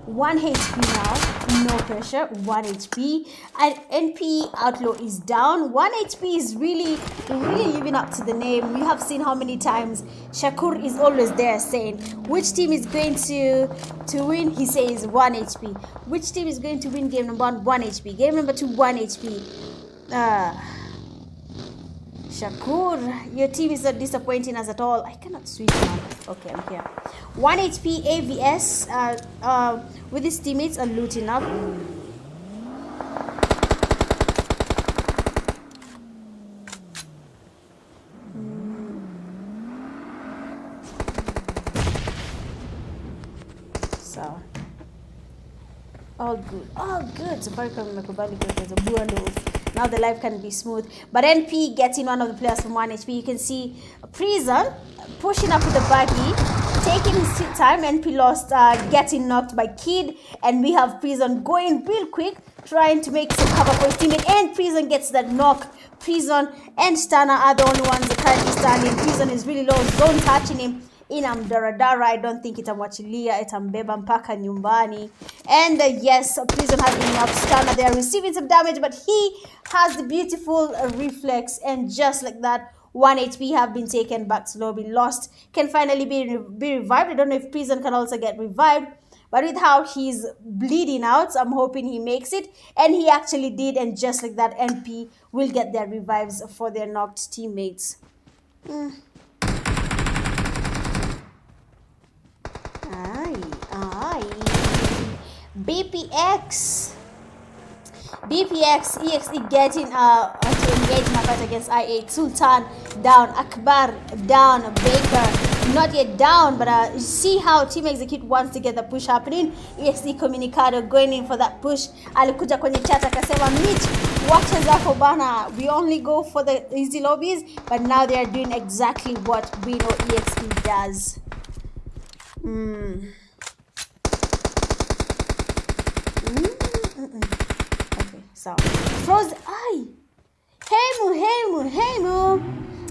1 HP now, no pressure, 1 HP. And NP Outlaw is down. 1 HP is really living up to the name. We have seen how many times Shakur is always there saying, which team is going to win? He says 1 HP. Which team is going to win game number 1? 1 HP. Game number 2, 1 HP. Shakur, your team is not disappointing us at all. I cannot switch now. Okay, I'm here. 1 HP AVS with his teammates are looting up. So, all good. So far, now the life can be smooth. But NP getting one of the players from 1 HP. You can see Prison pushing up with the buggy, taking his time. NP lost, getting knocked by Kid. And we have Prison going real quick, trying to make some cover for his teammate. And Prison gets that knock. Prison and Stana are the only ones currently standing. Prison is really low, zone touching him. Inamdaradara, I don't think itamwachilia, itambeba mpaka nyumbani. And yes, Prison has been knocked. Stana, they are receiving some damage, but he has the beautiful reflex, and just like that, 1 HP have been taken back to lobby. Lost can finally be revived. I don't know if Prison can also get revived, but with how he's bleeding out, I'm hoping he makes it. And he actually did, and just like that, NP will get their revives for their knocked teammates. BPX EXE getting to engage in a fight against I8. Sultan down, Akbar down, Baker not yet down, but you see how Team Execute wants to get the push happening. EXE Communicado going in for that push. Alikuja kwenye chat akasema, Mitch, wacha zako bana, we only go for the easy lobbies, but now they are doing exactly what we know EXE does. Okay, so Froze.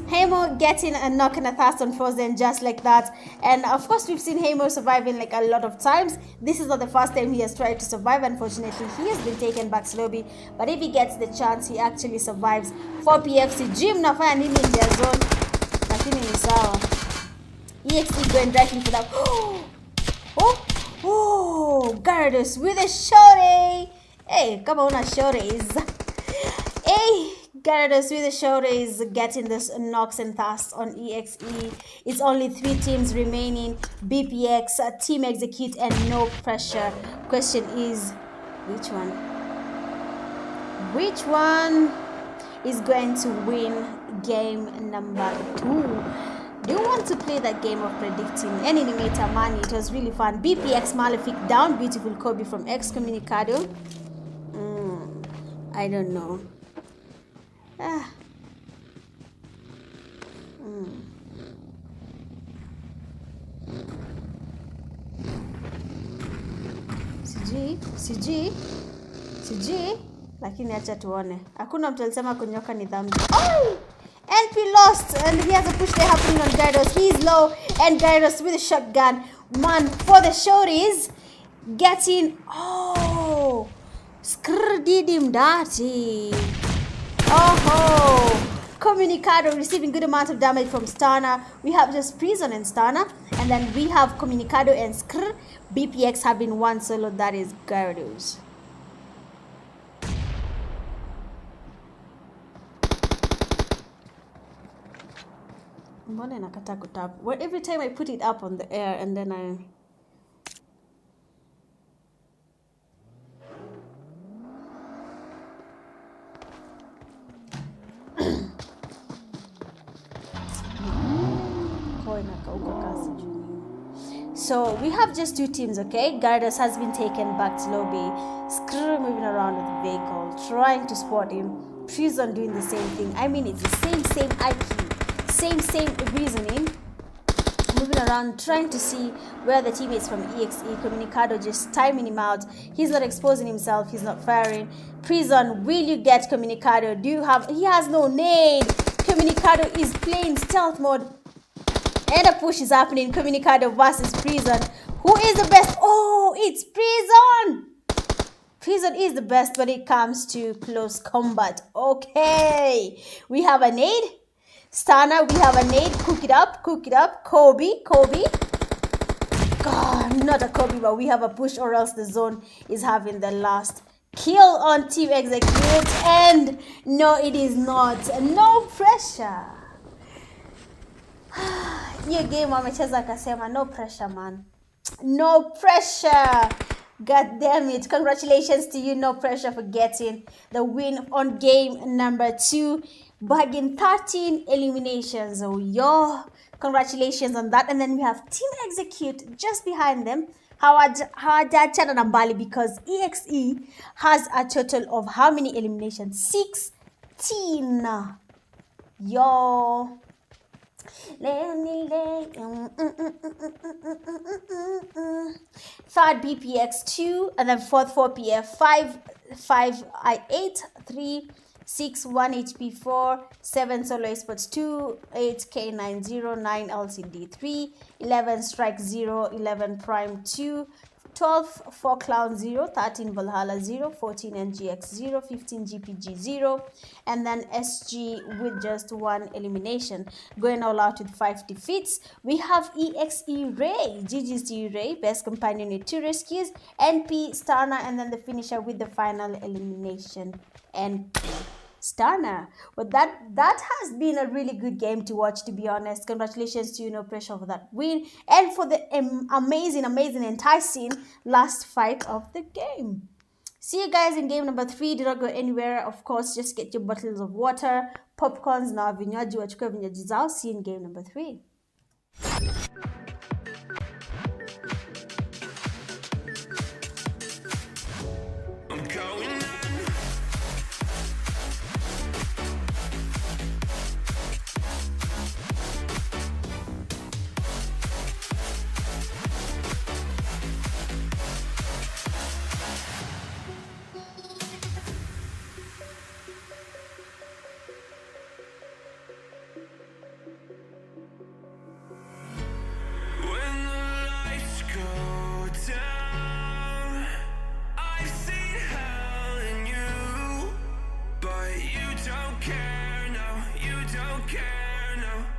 Hemo getting a knock and a thrust on Frozen just like that. And of course, we've seen Hemo surviving like a lot of times. This is not the first time he has tried to survive. Unfortunately, he has been taken back to lobby. But if he gets the chance, he actually survives. 4 PFC Jim nafanya nini in their zone, lakini ni sawa. EXE going directly for that. Gyarados with a shorty. Hey, come on, shorties. Hey, Gyarados with a shorty is getting this knocks and thrusts on EXE. It's only 3 teams remaining. BPX, Team Execute, and no pressure. Question is, which one? Which one is going to win game number 2? Do you want to play that game of predicting any animator money? It was really fun. BPX Malefic down. Beautiful Kobe from Excommunicado. I don't know. CG. Lakini acha tuone. Hakuna mtu alisema kunyoka ni dhambi. NP lost, and he has a push there happening on Gyarados. He's low, and Gyarados with a shotgun. Man, for the shorties, getting... Skrr did him dirty. Communicado receiving good amount of damage from Stana. We have just Prison and Stana, and then we have Communicado and Skrr. BPX having one solo, that is Gyarados. Well, every time I put it up on the air and then I... So we have just 2 teams, okay? Gyarados has been taken back to lobby. Skrr moving around with the vehicle, trying to spot him. Prison doing the same thing. I mean, it's the same IQ. Same reasoning, moving around, trying to see where the teammates from EXE. Communicado just timing him out. He's not exposing himself. He's not firing. Prison, will you get Communicado? Do you have... He has no nade. Communicado is playing stealth mode. And a push is happening. Communicado versus Prison. Who is the best? Oh, it's Prison. Prison is the best when it comes to close combat. Okay. We have a nade. Stana, we have a nade. Cook it up. Cook it up. Kobe. God, not a Kobe, but we have a push, or else the zone is having the last kill on Team Execute. And no, it is not. No pressure. Your game wamecheza akasema no pressure, man. No pressure. God damn it. Congratulations to you, No Pressure, for getting the win on game number 2, bagging 13 eliminations. Oh, yo. Congratulations on that. And then we have Team Execute just behind them. Hawajachana na mbali, because EXE has a total of how many eliminations? 16. Yo. Third BPX 2, and then fourth 4PF 5 I8 3 6 1 HP 4 7 Solo Esports 2 8 K90 9 LCD 3 11 Strike 0 11 Prime 2 12 4 Clown 0 13 Valhalla 0 14 NGX 0 15 GPG 0, and then SG with just 1 elimination, going all out with 5 defeats. We have EXE Ray, GG's Ray, best companion with 2 rescues, NP Starner, and then the finisher with the final elimination, NP Starner. But that has been a really good game to watch, to be honest. Congratulations to you, No Pressure, for that win, and for the amazing, enticing last fight of the game. See you guys in game number 3. Do not go anywhere. Of course, just get your bottles of water, popcorns, na vinywaji, wachukue vinywaji zao. See you in game number 3.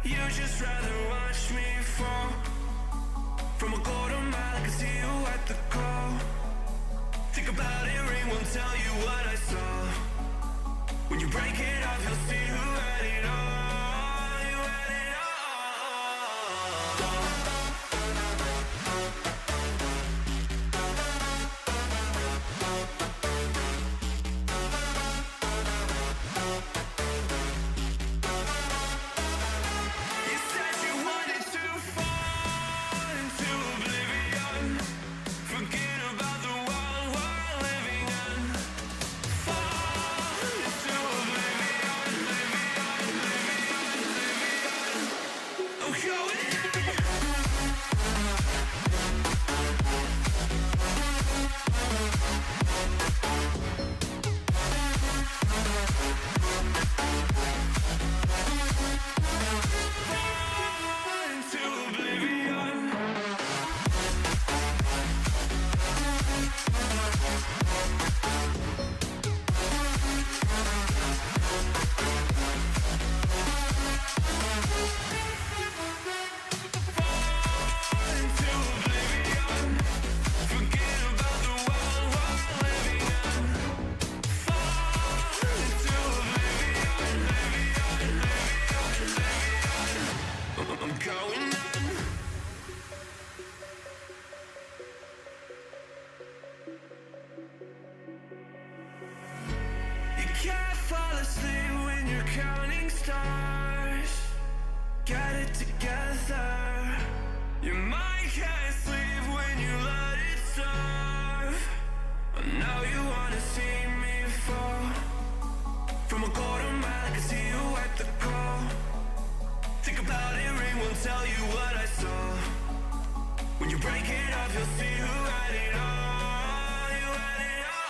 You just rather watch me fall from a quarter mile. I can see you at the call. Think about it, ring won't tell you what I saw. When you break it off, you'll see who had it all. You had it all. You said you wanted to fall into oblivion. Forget about the world we're living in. Fall into oblivion, Oh, going into oblivion. Into oblivion. Forget about the world we're living in. Fall into oblivion, I'm going on. You can't fall asleep when you're counting stars. Get it together. Your mind can't sleep when you let it serve. Now you wanna see me fall from a quarter mile. I can see you at the call. Think about it, ring won't tell you what I saw. When you break it off, you'll see who had it all. You had it all.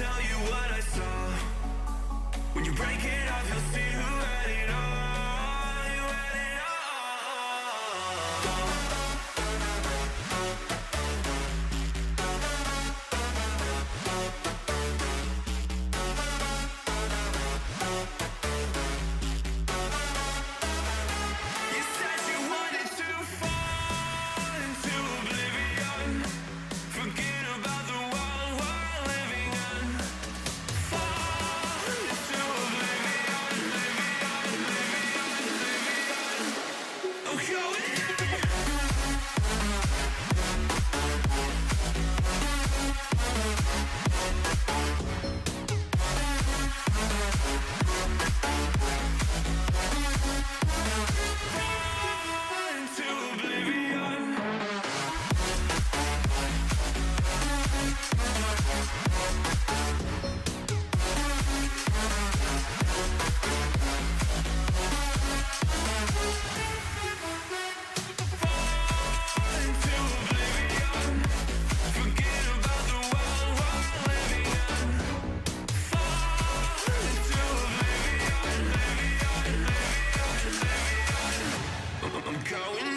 tell you what I saw. When you break it off, you'll see who had it all. You had it all. You said you wanted to fall into oblivion. Forget about the world we're living in. Fall into oblivion, I'm going in. Fall into oblivion. Into oblivion. Forget about the world we're living in. Fall into oblivion, I'm going in.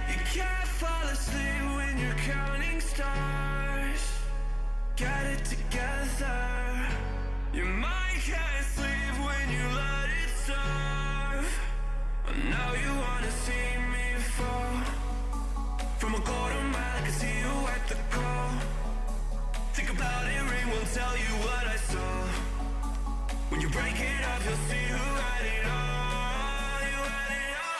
You can't fall asleep when you're counting stars. Get it together. Your mind can't sleep when you let it serve. And now you wanna see me fall. From a quarter mile, I can see you at the call. Think about it, ring will tell you what I saw. When you break it off, you'll see who had it all. You had it all.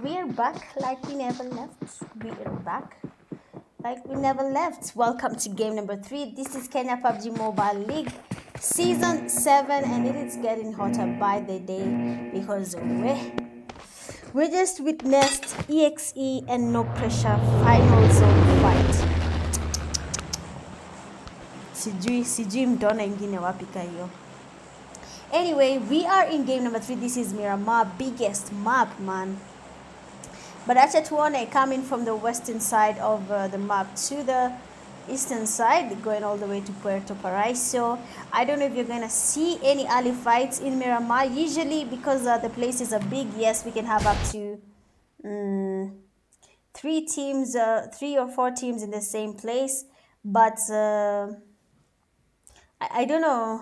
we're back like we never left. We are back like we never left. Welcome to game number 3. This is Kenya PUBG Mobile League Season 7, and it is getting hotter by the day because we just witnessed EXE and No Pressure final zone fight. Sijui mtaona ingine wapi hiyo. Anyway, we are in game number 3. This is Miramar, biggest map, man. But acha tuone, coming from the western side of the map to the eastern side, going all the way to Puerto Paraiso. I don't know if you're gonna see any early fights in Miramar. Usually, because the places are big, yes, we can have up to 3 or 4 teams in the same place. But I don't know.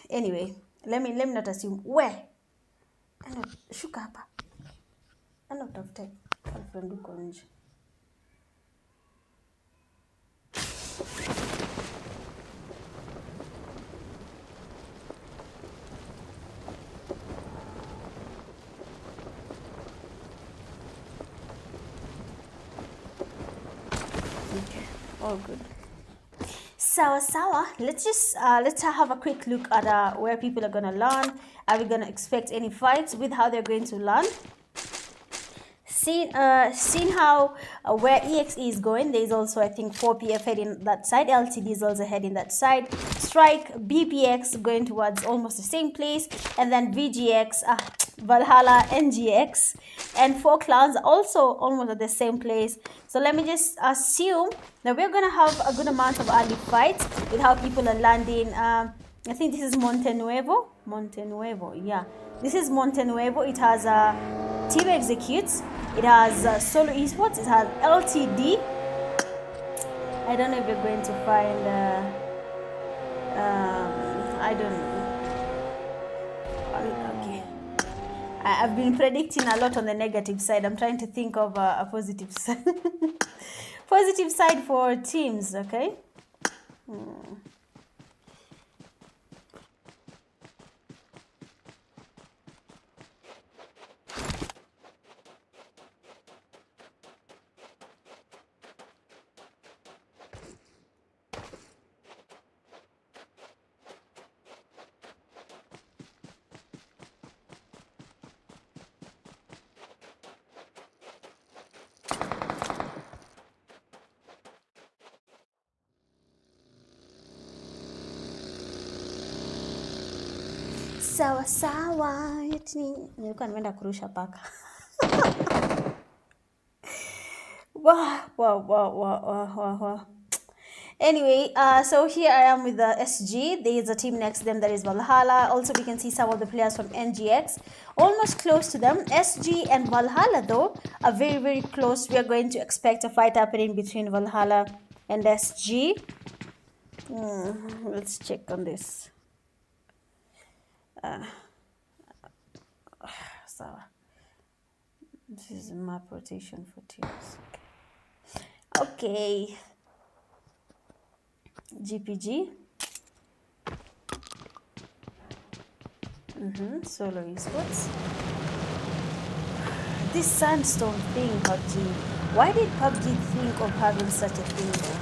Anyway, let me not assume. Where? Shuka hapa. Ana utafute girlfriend uko nje. Okay, all good. Sawa. Let's have a quick look at where people are gonna land. Are we gonna expect any fights with how they're going to land? Seeing how where EXE is going, there is also I think 4PF heading that side. LTD is also heading that side. Strike, BPX going towards almost the same place, and then VGX, Valhalla, NGX, and 4 Clans also almost at the same place. So let me just assume that we're gonna have a good amount of early fights with how people are landing. I think this is Monte Nuevo, yeah. This is Monte Nuevo. It has Team Executes. It has Solo Esports. It has LTD. I don't know if you're going to find. I don't know. Okay. I've been predicting a lot on the negative side. I'm trying to think of a positive side. Positive side for teams. Okay. Sawa. Nilikuwa nimeenda kurusha paka. Wow. Anyway, so here I am with the SG. There is a team next to them that is Valhalla. Also, we can see some of the players from NGX. Almost close to them. SG and Valhalla, though, are very, very close. We are going to expect a fight happening between Valhalla and SG. Let's check on this. So this is map rotation for teams. Okay. GPG. Solo Esports. This sandstone thing, PUBG. Why did PUBG think of having such a thing though?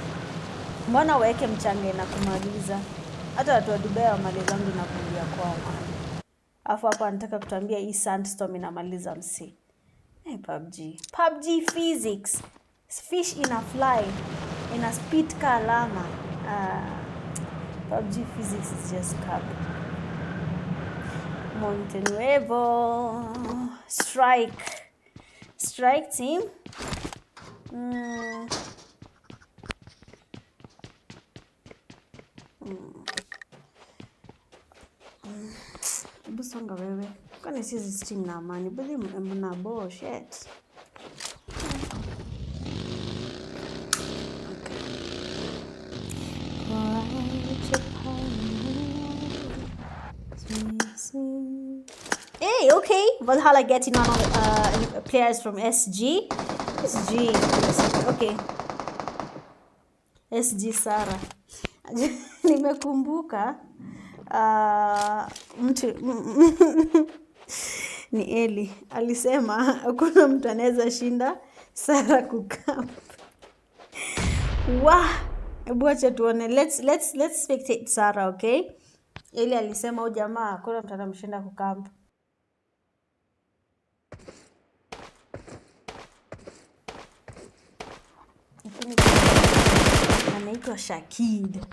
Mbona weke mchanga na kumaliza? Hata watu wa Dubai wamalizangu na kuingia kwao. Afu hapa anataka kutuambia hii sandstorm inamaliza msi. PUBG physics. Fish in a fly. In a speed ka alama. PUBG physics is just cap. Monte Nuevo. Strike team. Busonga wewe. Kwani sisi steam na amani. Bili mna bullshit. Hey, okay. Valhalla getting on players from SG. Okay. SG Sara. ni Eli. Alisema hakuna mtu anaweza shinda Sara kukamp. Hebu acha tuone. Let's spectate Sara, okay? Eli alisema huyu jamaa hakuna mtu anamshinda kukamp. Anaitwa Shakid.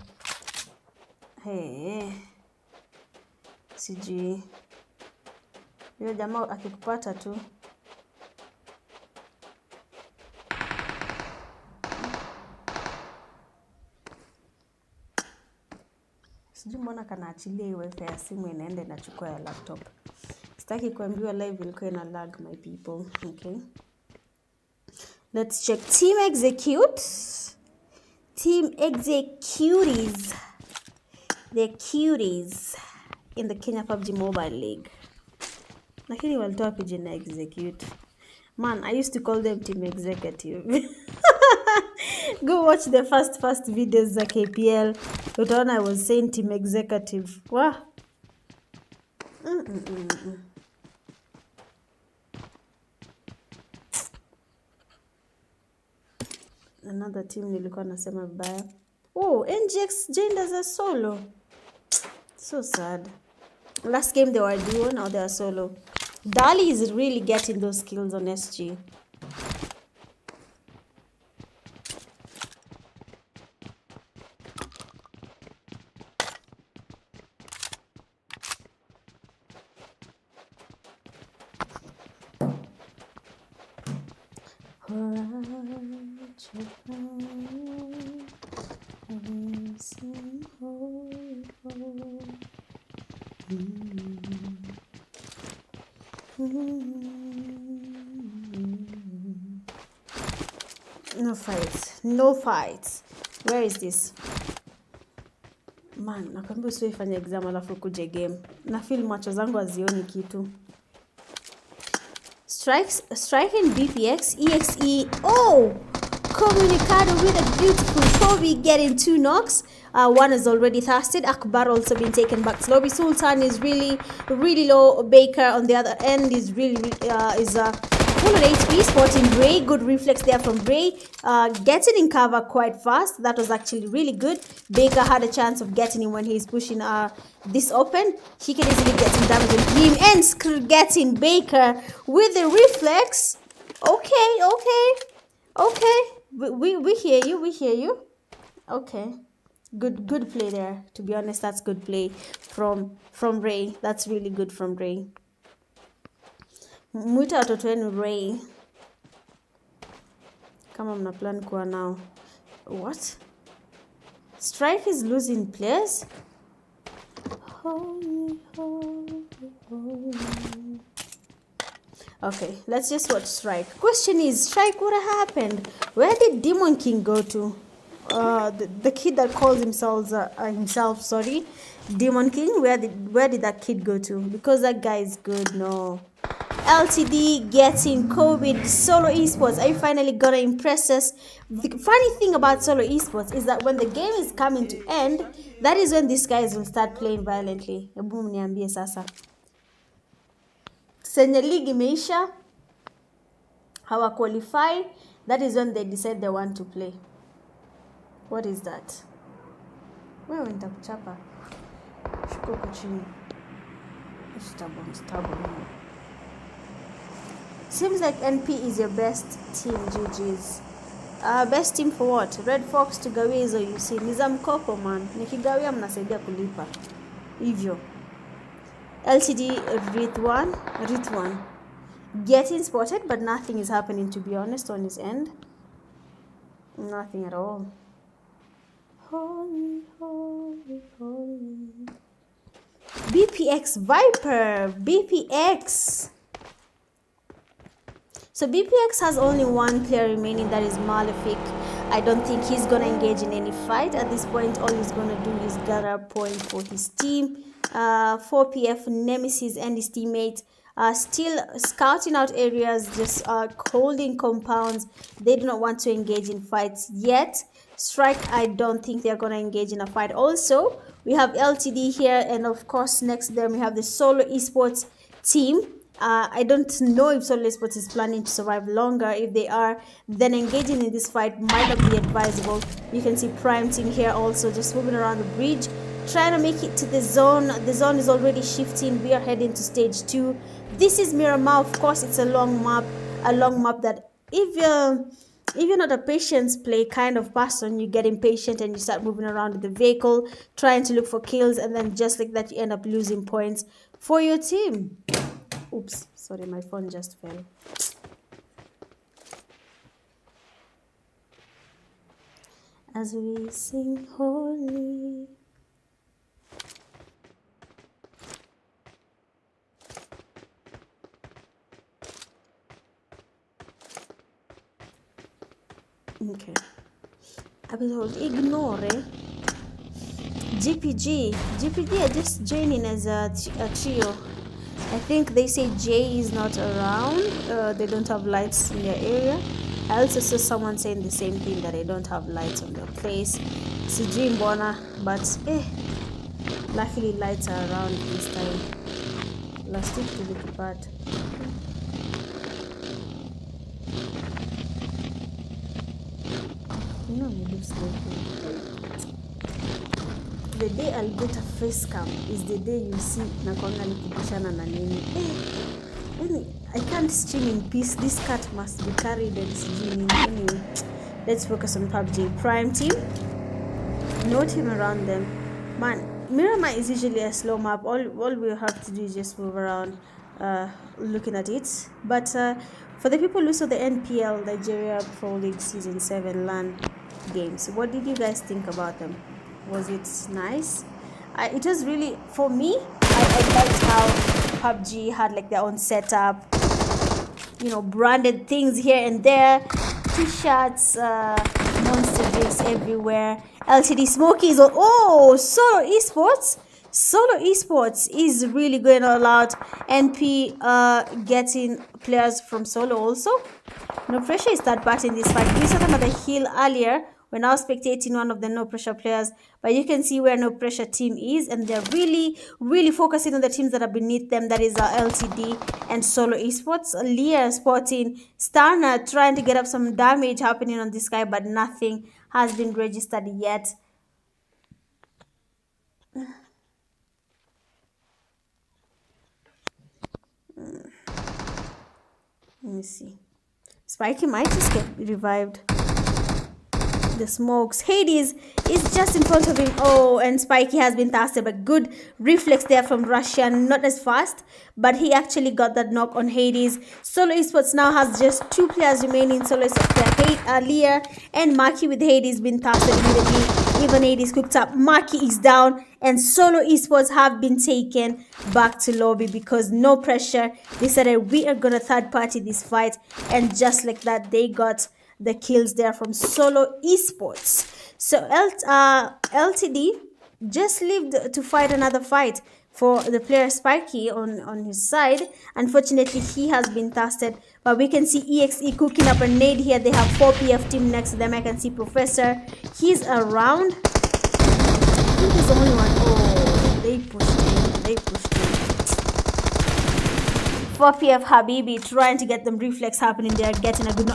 Sijui. Yule jamaa akikupata tu. Sijui mbona kanaachilia hii wifi ya simu inaenda inachukua ya laptop. Sitaki kuambiwa live ilikuwa ina lag, my people. Okay. Let's check team execute. Team executives. They're cuties in the Kenya PUBG Mobile League. Lakini walitoa pijina execute. Man, I used to call them team executive. Go watch the first videos za KPL. Utaona I was saying team executive. Wow. Another team nilikuwa nasema vibaya. Oh, NGX joined as a solo. So sad. Last game they were duo, now they are solo. Dali is really getting those skills on SG. No fights. Where is this? Man, nakwambia usiifanya exam alafu kuje game. Na feel macho zangu hazioni kitu. Striking BPX, EXE. Oh! Comunicado with a beautiful Toby getting 2 knocks. One is already thirsted. Akbar also been taken back to lobby. Sultan is really low. Baker on the other end is full of HP, spotting Ray. Good reflex there from Ray. Getting in cover quite fast. That was actually really good. Baker had a chance of getting him when he's pushing this open. He can easily get some damage on him. And getting Baker with the reflex. Okay. We hear you. Okay. Good play there. To be honest, that's good play from Ray. That's really good from Ray. Mwita watoto wenu Ray. Kama mna plan kuwa nao. What? Strike is losing players? Okay, let's just watch Strike. Question is, Strike, what happened? Where did Demon King go to? The kid that calls himself Demon King. Where did that kid go to? Because that guy is good. No. LTD getting COVID. Solo Esports, are you finally gonna impress us? The funny thing about Solo Esports is that when the game is coming to end, that is when these guys will start playing violently. Hebu mniambie sasa. Senye league imeisha, hawa qualify, that is when they decide they want to play. What is that? Wewe nitakuchapa. Shuka huko chini. Stubborn. Seems like NP is your best team, GG's. Best team for what? Red Fox tugawia hizo UC. Niza mkopo man. Nikigawia mnasaidia kulipa. Hivyo. LTD Rith1. Getting spotted, but nothing is happening, to be honest, on his end. Nothing at all. Holy. BPX Viper. BPX. So BPX has only one player remaining, that is Malefic. I don't think he's gonna engage in any fight at this point. All he's gonna do is gather points for his team. 4PF, Nemesis and his teammates are still scouting out areas, just holding compounds. They do not want to engage in fights yet. Strike, I don't think they're gonna engage in a fight. Also, we have LTD here, and of course next to them we have the Solo Esports team. I don't know if Solo Esports is planning to survive longer. If they are, then engaging in this fight might not be advisable. You can see Prime Team here also just moving around the bridge, trying to make it to the zone. The zone is already shifting. We are heading to stage 2. This is Miramar. Of course, it's a long map that if you're not a patience play kind of person, you get impatient and you start moving around with the vehicle, trying to look for kills, and then just like that, you end up losing points for your team. Oops, sorry, my phone just fell. As we sing holy. Okay. Episode ignore GPG are just joining as a trio. I think they say Jay is not around. They don't have lights in their area. I also saw someone saying the same thing, that they don't have lights on their place. Sijui mbona, but luckily lights are around this time. Last week to look apart. You know, it looks like the day I'll get a face cam is the day you see nakwanga nikibishana na nini. I can't stream in peace. This cat must be carried and sijui. Anyway, let's focus on PUBG. Prime Team, no team around them. Man, Miramar is usually a slow map. All we have to do is just move around, looking at it. But for the people who saw the NPL, Nigeria Pro League Season 7 LAN games, what did you guys think about them? Was it nice? It was really, for me, I liked how PUBG had like their own setup, you know, branded things here and there, t-shirts, monster drinks everywhere, LTD smokies. Solo Esports is really going all out. NP getting players from Solo also. No Pressure is third party in this fight. We saw them at the hill earlier when I was spectating one of the No Pressure players, but you can see where No Pressure team is, and they're really focusing on the teams that are beneath them. That is LTD and Solo Esports. Leah spotting Starner trying to get up some damage happening on this guy, but nothing has been registered yet. Let me see. Spiky might just get revived. The smokes. Hades is just in front of him. Oh, and Spiky has been tasted, but good reflex there from Russian. Not as fast, but he actually got that knock on Hades. Solo Esports now has just 2 players remaining. Solo Esports, Leah and Maki, with Hades been tasted immediately. Even Hades cooked up. Maki is down, and Solo Esports have been taken back to lobby because No Pressure decided we are gonna third party this fight, and just like that, they got the kills there from Solo Esports. So LTD just lived to fight another fight for the player Spiky on his side. Unfortunately, he has been tasted, but we can see EXE cooking up a nade here. They have 4PF team next to them. I can see Professor. He's around. I think he's the only one. Oh, they pushed him. 4PF Habibi trying to get them reflex happening there, getting a good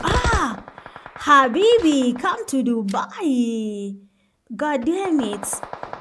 Habibi, come to Dubai. God damn it.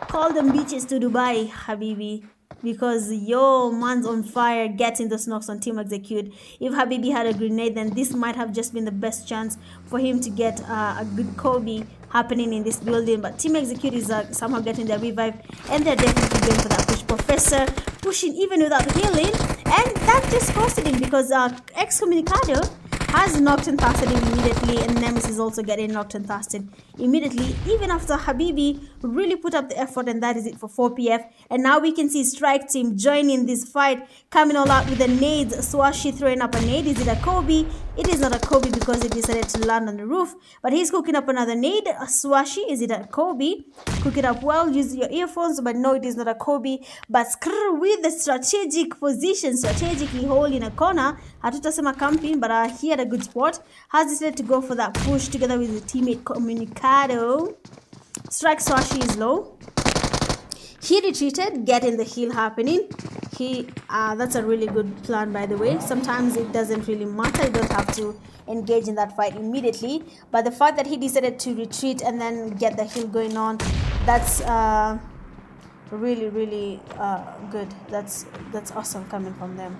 Call them bitches to Dubai, Habibi. Because your man's on fire, getting those knocks on Team Execute. If Habibi had a grenade, then this might have just been the best chance for him to get a good Kobe happening in this building. But Team Execute is somehow getting their revive, and they're definitely going for that push. Professor pushing even without healing, and that just costed him because Excommunicado has knocked and fasted immediately, and Nemesis also getting knocked and fasted immediately, even after Habibi really put up the effort. And that is it for 4PF. And now we can see Strike Team joining this fight, coming all out with a nade. Swashi throwing up a nade. Is it a Kobe? It is not a Kobe because it decided to land on the roof, but he's cooking up another nade. A Swashi, is it a Kobe? Cook it up well, use your earphones, but no, it is not a Kobe. But Skrr with the strategic position, strategically holding a corner. Hatutasema camping, but he had a good spot. Has decided to go for that push together with his teammate Communicado. Strike Swashi is low. He retreated, getting the heal happening. That's a really good plan, by the way. Sometimes it doesn't really matter. You don't have to engage in that fight immediately. But the fact that he decided to retreat and then get the heal going on, that's really, really good. That's awesome coming from them.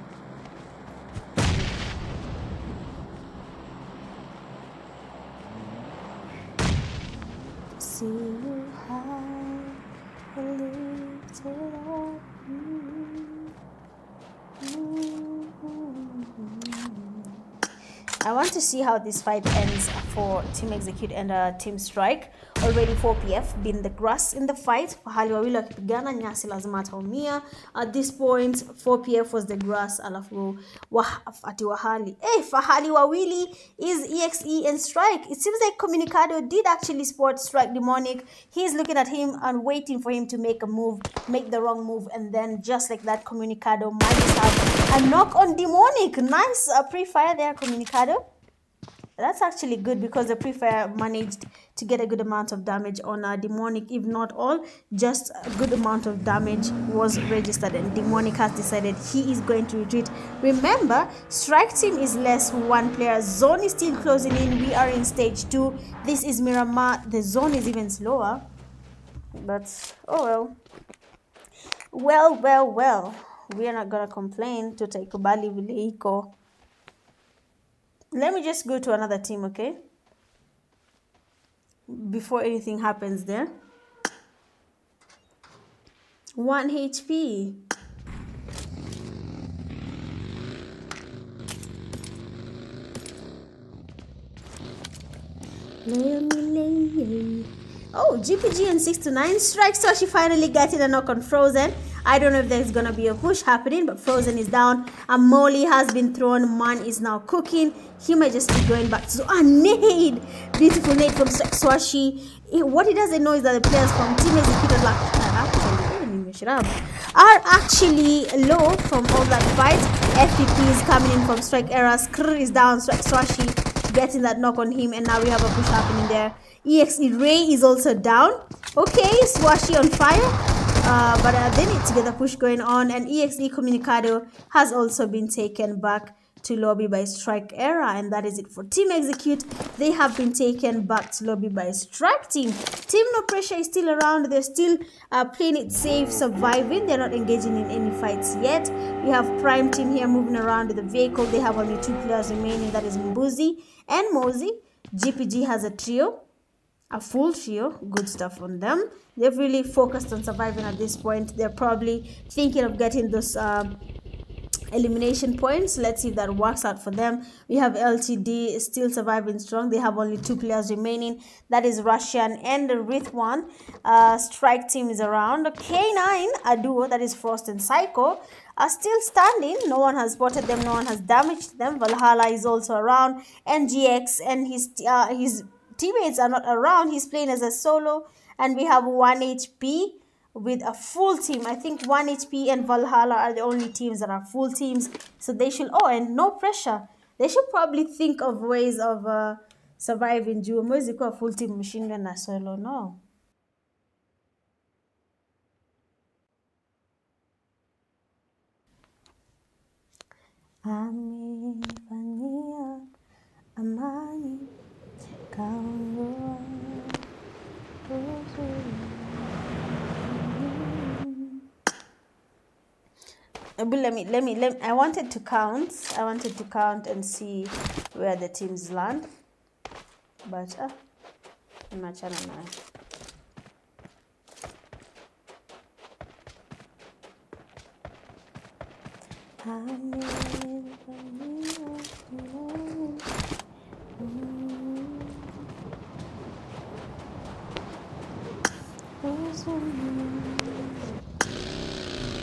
See you high, lifted up. I want to see how this fight ends for Team Execute and Team Strike. Already 4PF been the grass in the fight. Fahali wawili wakipigana, nyasi lazima ataumia. At this point 4PF was the grass, alafu ati Wahali. Hey, Fahali wawili is EXE and Strike. It seems like Communicado did actually spot Strike Demonic. He's looking at him and waiting for him to make a move, make the wrong move, and then just like that, Communicado might just have a knock on Demonic. Nice pre-fire there, Communicado. That's actually good because the pre-fire managed to get a good amount of damage on Demonic. If not all, just a good amount of damage was registered, and Demonic has decided he is going to retreat. Remember, Strike Team is less one player. Zone is still closing in. We are in stage 2. This is Miramar. The zone is even slower. But, oh well. Well. We are not going to complain. Tutaikubali vile iko. Let me just go to another team, okay? Before anything happens there. 1 HP. Oh, GPG and 6 to 9 strikes. So she finally getting a knock on Frozen. I don't know if there's gonna be a push happening, but Frozen is down. A molly has been thrown. Man is now cooking. He might just be going back to nade. Beautiful nade from Swashi. What he doesn't know is that the players from Team Executed are actually low from all that fight. FPP is coming in from Strike Era. Skrr is down. Swashi getting that knock on him, and now we have a push happening there. EXE Ray is also down. Okay, Swashi on fire. But they need to get the push going on, and EXE Communicado has also been taken back to lobby by Strike Era, and that is it for Team Execute. They have been taken back to lobby by Strike Team. Team No Pressure is still around. They're still playing it safe, surviving. They're not engaging in any fights yet. We have Prime Team here moving around with the vehicle. They have only 2 players remaining, that is Mbuzi and Mozi. GPG has a trio. A full trio. Good stuff on them. They've really focused on surviving at this point. They're probably thinking of getting those elimination points. Let's see if that works out for them. We have LTD still surviving strong. They have only 2 players remaining. That is Russian and Rithwan. Strike Team is around. K9, a duo, that is Frost and Psycho, are still standing. No one has spotted them. No one has damaged them. Valhalla is also around. And GX and his teammates are not around. He's playing as a solo, and we have 1 HP with a full team. I think 1 HP and Valhalla are the only teams that are full teams, so they should, and No Pressure, they should probably think of ways of surviving. Juu mwezi kuwa full team mshinde na solo, no. Amefanyia amani kaondoa let me I wanted to count and see where the teams land, but nimachana nayo.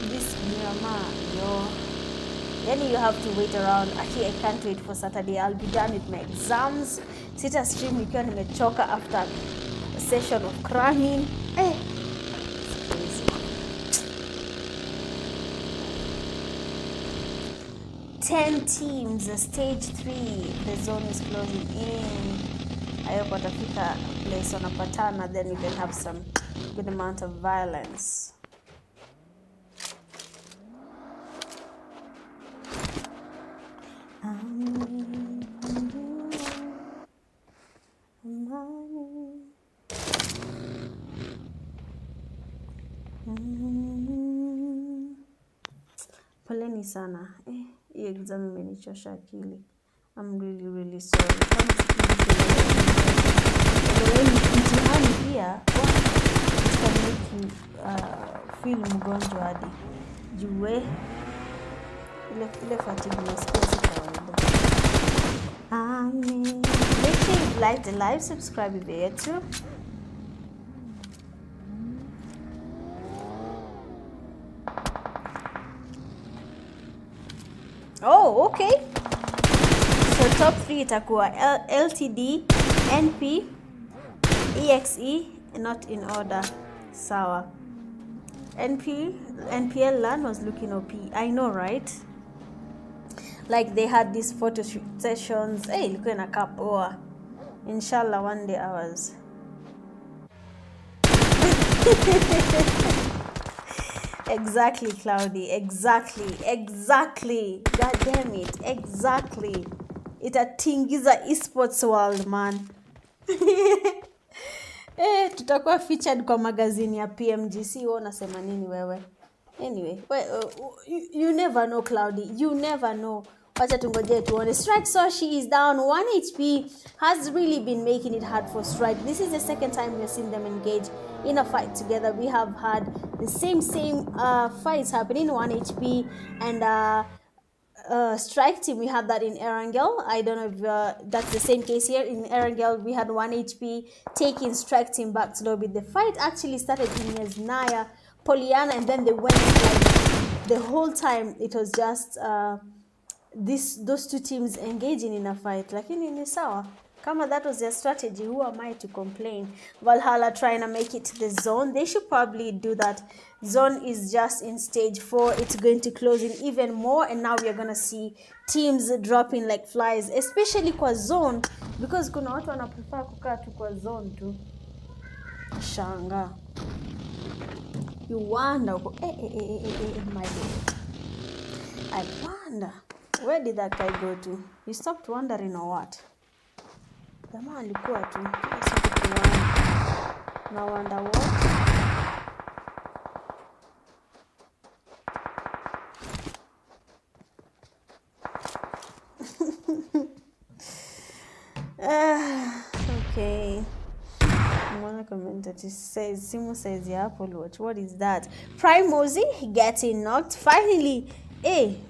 This Miramar, then you have to wait around. Actually, I can't wait for Saturday. I'll be done with my exams. Sita stream nikiwa nimechoka after a session of cramming. It's crazy. 10 teams, stage 3. The zone is closing in. I hope watafika place wanapatana, then we can have some good amount of violence. Samahani sana. Hii exam imenichosha akili. I'm really sorry. Kama mtihani pia it can make you feel mgonjwa hadi jue ile fatigue nasikia si kawaida. Amen. Make sure you like the live, subscribe if you're too. Oh, okay. So top 3 itakuwa LTD, NP, EXE, not in order. Sawa. NPL LAN was looking OP. I know, right? Like they had these photo shoot sessions. Hey, look in a cup. Oh, inshallah, one day ours. Exactly, Cloudy. Exactly. God damn it. Exactly. Itatingiza esports world, man. Tutakuwa featured kwa magazine ya PMGC. Wewe unasema nini wewe? Anyway, you never know, Cloudy. You never know. Wacha tungoje tuone. Strike Soshi is down 1 HP. Has really been making it hard for Strike. This is the second time we've seen them engage in a fight together. We have had the same fights happening, 1 HP, and Strike team, we had that in Erangel. I don't know if that's the same case here. In Erangel, we had 1 HP taking Strike team back to lobby. The fight actually started in Nesnaya, Poliana, and then they went like the whole time. It was just those two teams engaging in a fight. Lakini ni sawa. Kama that was their strategy, who am I to complain? Valhalla trying to make it to the zone. They should probably do that. Zone is just in stage 4. It's going to close in even more. And now we are going to see teams dropping like flies. Especially kwa zone. Because kuna watu wana prefer kukaa tu kwa zone tu. Shanga. You wonder. My God. I wonder. Where did that guy go to? He stopped wondering or what? Jamaa alikuwa tu kila siku kuwana. Na wonder what? Okay. Mwana comment that says Simu says the Apple Watch. What is that? Prime Mozi getting knocked. Finally.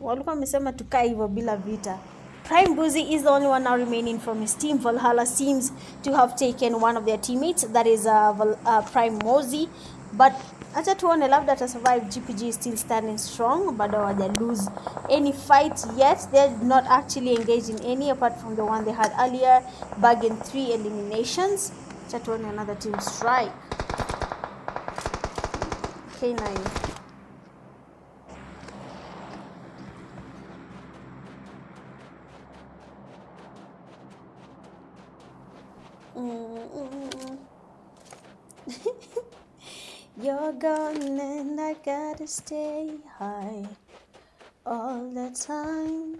Walikuwa wamesema tukae hivyo bila vita. Prime Buzi is the only one now remaining from his team. Valhalla seems to have taken one of their teammates, that is Prime Mozi. But acha tuone labda ata survive. GPG is still standing strong, but they lose any fight yet. They're not actually engaged in any apart from the one they had earlier, bagging 3 eliminations. Acha tuone another team strike. K9. You're gone and I gotta stay high all the time.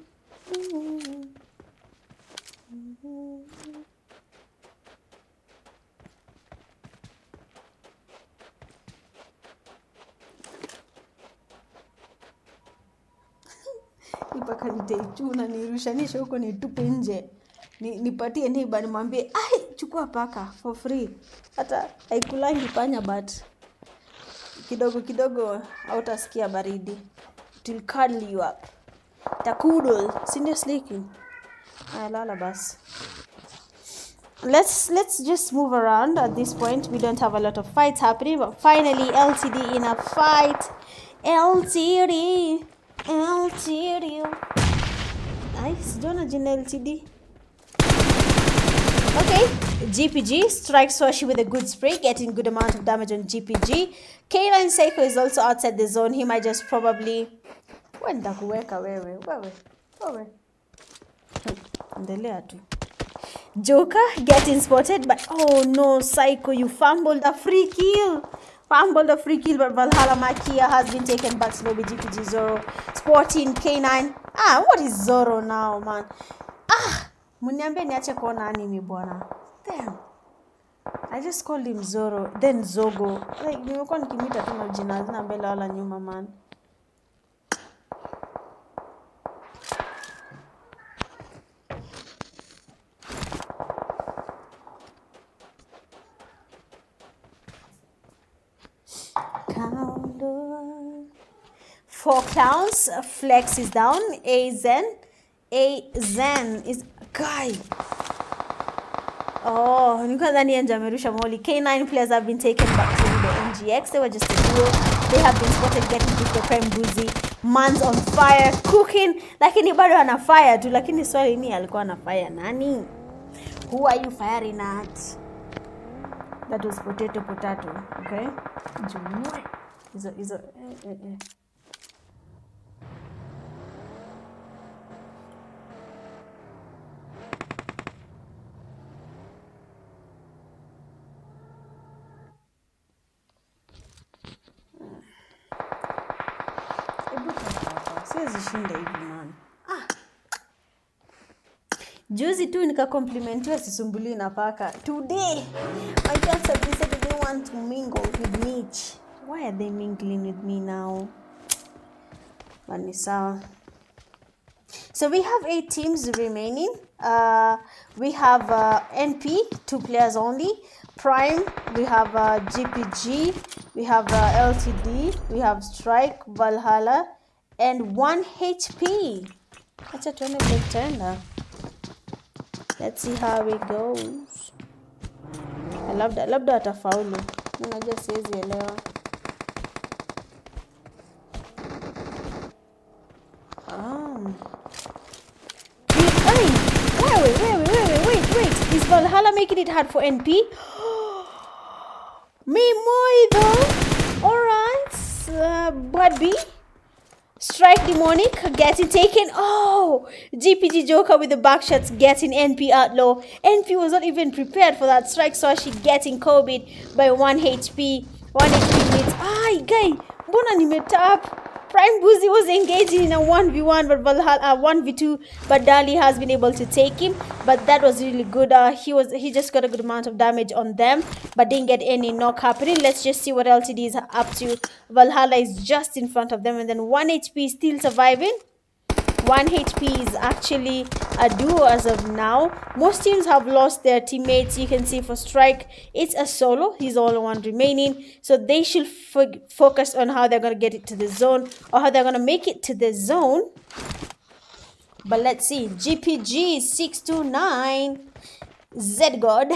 Ipaka nitaichuna nirushanisha huko nitupe nje. Nipatie neighbor nimwambie chukua paka for free. Hata haikulangi panya but kidogo hautasikia baridi. It will cuddle you up. Takudol, sindio sleeping? Lala bas. Let's just move around at this point. We don't have a lot of fights happening, but finally LTD in a fight. LTD. Nice, Jonah Jina LTD. Okay, GPG strikes Swashi with a good spray, getting good amount of damage on GPG. K9 Seiko is also outside the zone. He might just probably... Wenda kuweka wewe. Endelea tu. Joker getting spotted, but oh no, Psycho, you fumbled a free kill. But Valhalla Makia has been taken back to lobby. GPG Zoro sporting K9. What is Zoro now, man? Muniambie niache kuona anime bwana. Damn. I just called him Zoro, then Zogo. Like nimekuwa nikimwita tu na jina zina mbele wala nyuma, man. Four clowns. Flex is down. A Zen is guy. Oh, Nikadani and Jamerusha Moli. K9 players have been taken back to the NGX. They were just a duo. They have been spotted getting with the prime boozy. Man's on fire, cooking. Lakini bado ana fire tu. Lakini swali ni alikuwa ana fire nani? Who are you firing at? That was potato. Okay? Izo. Siwezi hivi man. Juzi tu nikakomplimentiwa sisumbuli na paka. Today, my girls have decided they want to mingle with Mitch. Why are they mingling with me now? Vanessa. So we have 8 teams remaining. We have NP, 2 players only. Prime, we have GPG, we have LTD, we have Strike, Valhalla, and 1 HP. Acha tuone tena. Let's see how it goes. I love that. Labda atafaulu. Unajua siwezi elewa. Wait. Is Valhalla making it hard for NP? Me more though. Alright. But B. Strike Demonic getting taken. Oh, GPG Joker with the back shots getting NP out low. NP was not even prepared for that strike. So she getting Kobe by 1 HP. 1 HP mid. Guy. Mbona nimetap. Prime Boozy was engaging in a 1v1 but Valhalla 1v2, but Dali has been able to take him. But that was really good. He just got a good amount of damage on them, but didn't get any knock happening. Let's just see what LTD is up to. Valhalla is just in front of them, and then 1 HP still surviving. 1 HP is actually a duo as of now. Most teams have lost their teammates. You can see for Strike, it's a solo. He's the only one remaining. So they should focus on how they're going to get it to the zone, or how they're going to make it to the zone. But let's see. GPG 629. Z-God.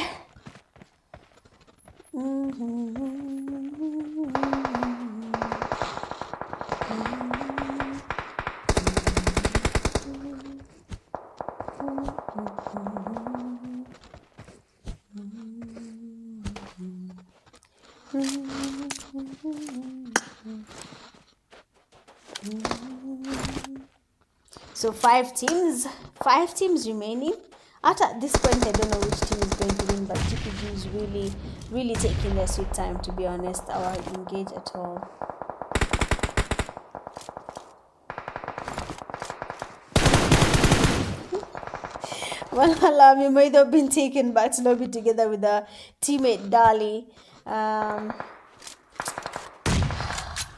So 5 teams remaining. At this point, I don't know which team is going to win, but GPG is really taking their sweet time, to be honest. Or engage at all. Valhalla might have been taken back to lobby together with a teammate Dali. Man,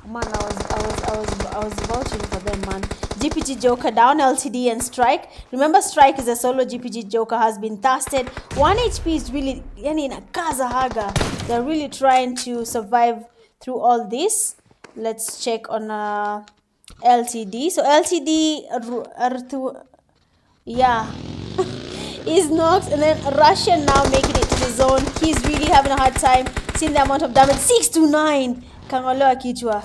I was vouching for them, man. GPG Joker down, LTD and Strike. Remember, Strike is a solo. GPG Joker has been tested. 1 HP is really in a kaza haga. They're really trying to survive through all this. Let's check on LTD. So LTD, yeah, is knocked, and then Russian now making it to the zone. He's really having a hard time seeing the amount of damage. 629. Kangoloa kichwa.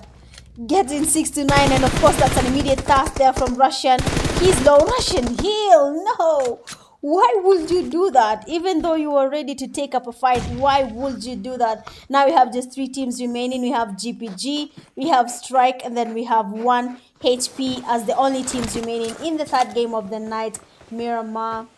Getting 629, and of course that's an immediate task there from Russian. He's low. Russian heal. No. Why would you do that? Even though you were ready to take up a fight, why would you do that? Now we have just 3 teams remaining. We have GPG, we have Strike, and then we have 1 HP as the only teams remaining in the 3rd game of the night. Miramar.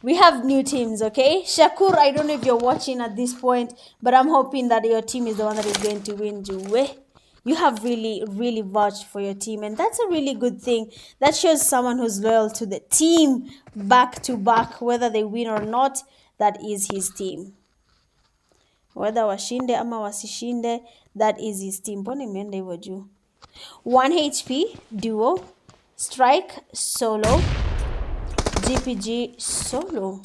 We have new teams, okay? Shakur, I don't know if you're watching at this point, but I'm hoping that your team is the one that is going to win. Juwe, you have really vouched for your team, and that's a really good thing. That shows someone who's loyal to the team back to back, whether they win or not. That is his team. Whether washinde ama wasishinde, that is his team. Mbona imeenda hivyo juu? 1 HP duo, Strike solo, GPG solo.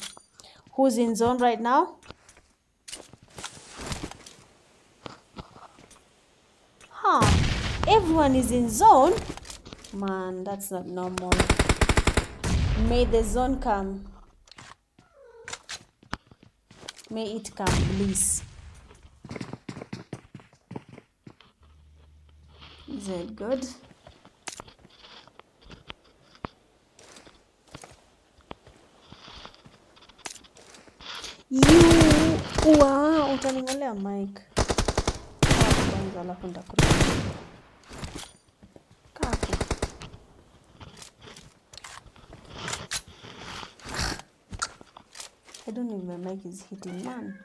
Who's in zone right now? Everyone is in zone. Man, that's not normal. May the zone come. May it come, please. Is it good? Wow, utaningolea mic. Kwanza alafu ndakula. Kaku. I don't know if my mic is hitting, man.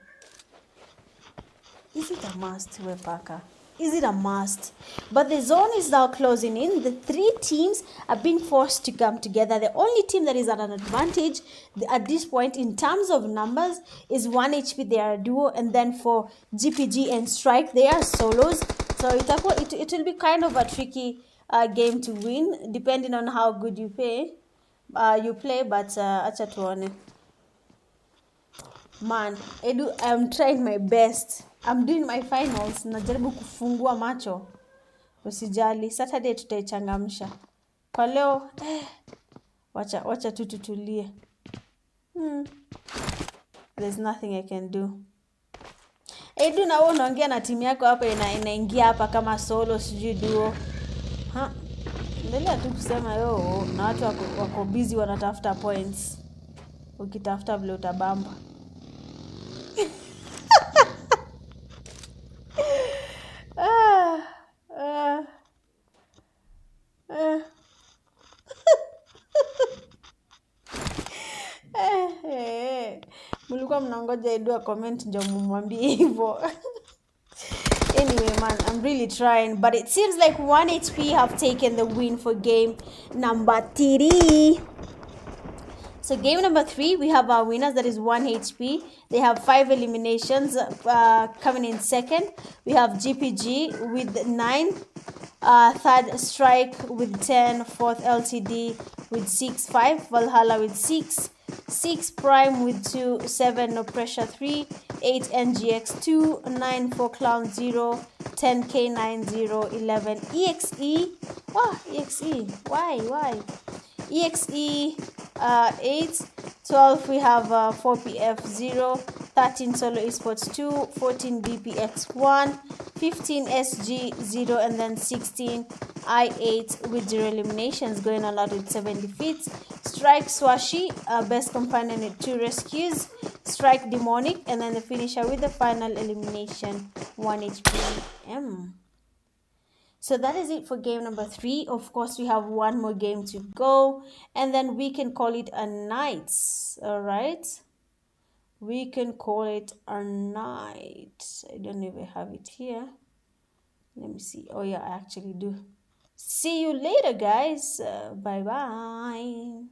Is it a must, Wepaka? Is it a must? But the zone is now closing in. The three teams are being forced to come together. The only team that is at an advantage at this point in terms of numbers is 1 HP. They are a duo. And then for GPG and Strike, they are solos. So it will be kind of a tricky game to win, depending on how good you play. But acha tuone. Man, Edu, I'm trying my best. I'm doing my finals. Najaribu kufungua macho. Usijali. Saturday tutaichangamsha. Kwa leo, wacha tututulie. There's nothing I can do. Edu, na wewe unaongea na timu yako hapa inaingia hapa kama solo sijui duo. Endelea tu kusema na watu wako busy wanatafuta points. Ukitafuta vile utabamba. Mulikuwa mnangoja Edu comment ndio mumwambie hivyo. Anyway, man, I'm really trying, but it seems like 1 HP have taken the win for game number 3. So game number 3, we have our winners, that is 1 HP. They have 5 eliminations. Coming in second, we have GPG with 9, third Strike with 10, fourth LTD with 6, 5 Valhalla with 6, 6 Prime with 2, 7 No Pressure 3, 8 NGX 2, 9 4 Clown 0, 10 K9 0, 11 EXE. Oh, EXE. Why? EXE 8, 12 we have 4PF 0, 13 Solo Esports 2, 14 BPX 1, 15 SG 0, and then 16 I8 with 0 eliminations, going all out with 7 defeats. Strike Swashi, best companion with 2 rescues. Strike Demonic, and then the finisher with the final elimination, 1 HP. So that is it for game number 3. Of course, we have one more game to go, and then we can call it a night. All right, we can call it a night. I don't even have it here. Let me see. Oh yeah, I actually do. See you later, guys. Bye bye.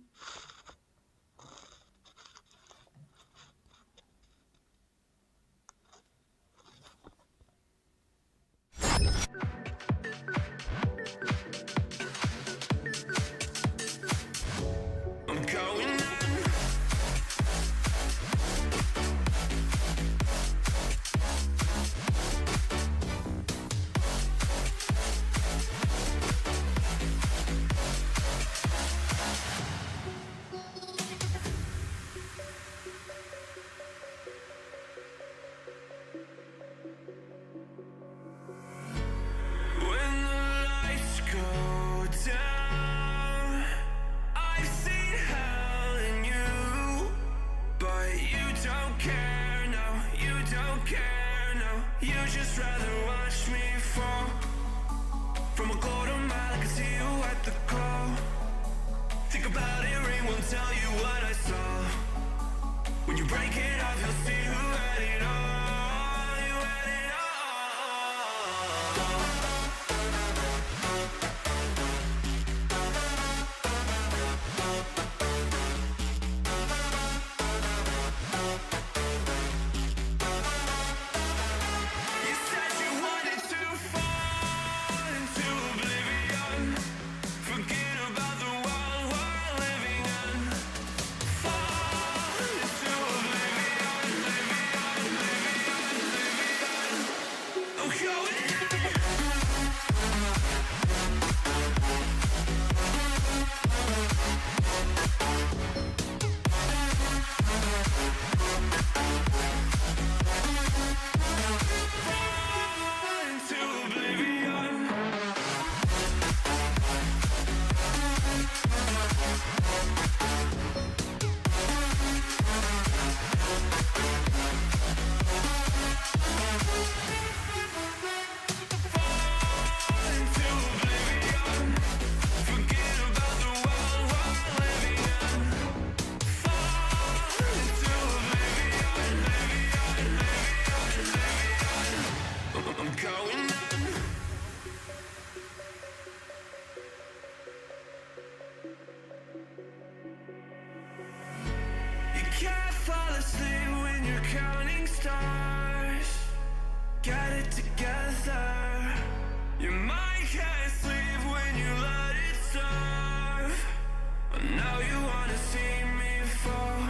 can't fall asleep when you're counting stars. Get it together. Your mind can't sleep when you let it starve. Now you wanna see me fall.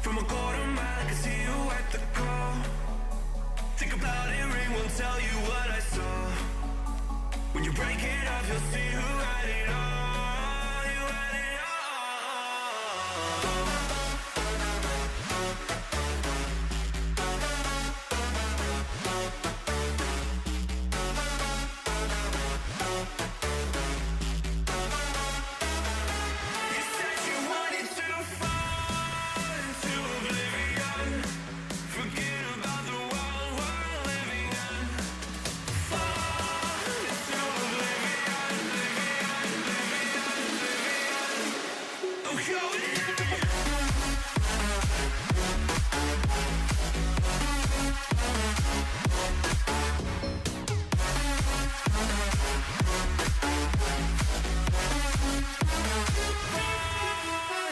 From a quarter mile, I can see you at the call. Think about it, ring won't tell you what I saw. When you break it up, you'll see who had it all. You had it all. You said you wanted to fall into oblivion. Forget about the world we're living in. Fall into oblivion, oblivion. I'm going in. Fall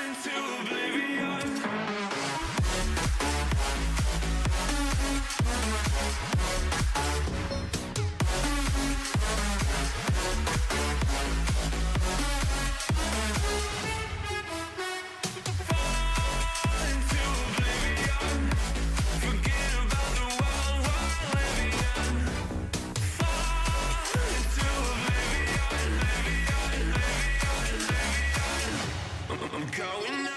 into oblivion. Fall into oblivion. Forget about the world we're living in. Fall into oblivion, I'm going in.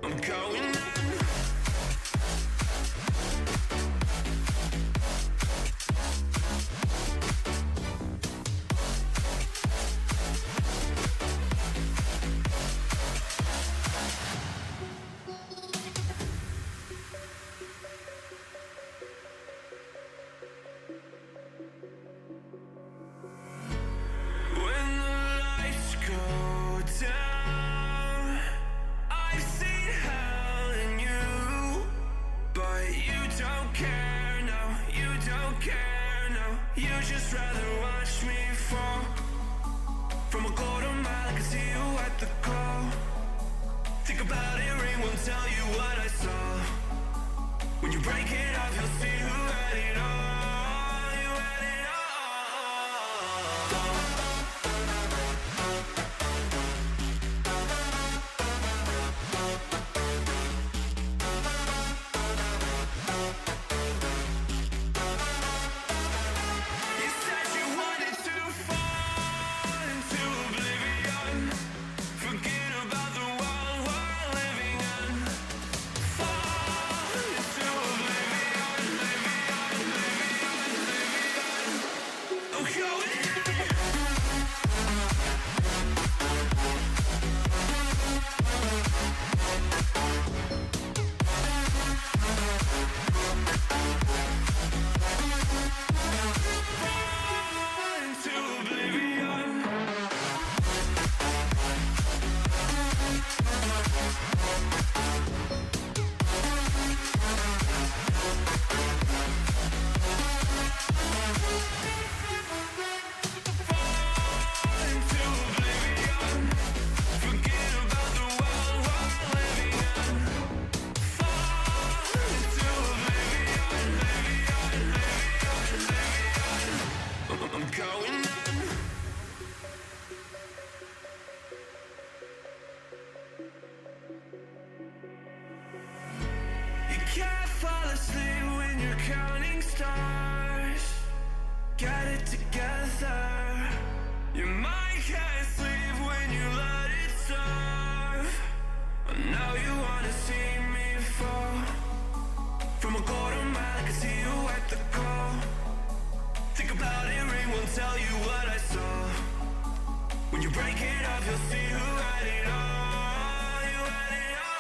I'm going in. When the lights go down, I've seen hell in you, but you don't care, no, you don't care, no. You just rather watch me fall. From a quarter mile, I can see you at the call. Think about it, ring won't tell you what I saw. When you break it up, you'll see who had it all. You had it all. You said you wanted to fall into oblivion. Forget about the world we're living in. Fall into oblivion, I'm going in. Fall into oblivion. Fall into oblivion. Forget about the world we're living in. Fall into oblivion, I'm going in. You can't fall asleep when you're counting stars. Get it together. Your mind can't sleep when you let it starve. Now you wanna see me fall. From a quarter mile, I can see you at the call. Think about it, ring won't tell you what I saw. When you break it up, you'll see who had it all. You had it all.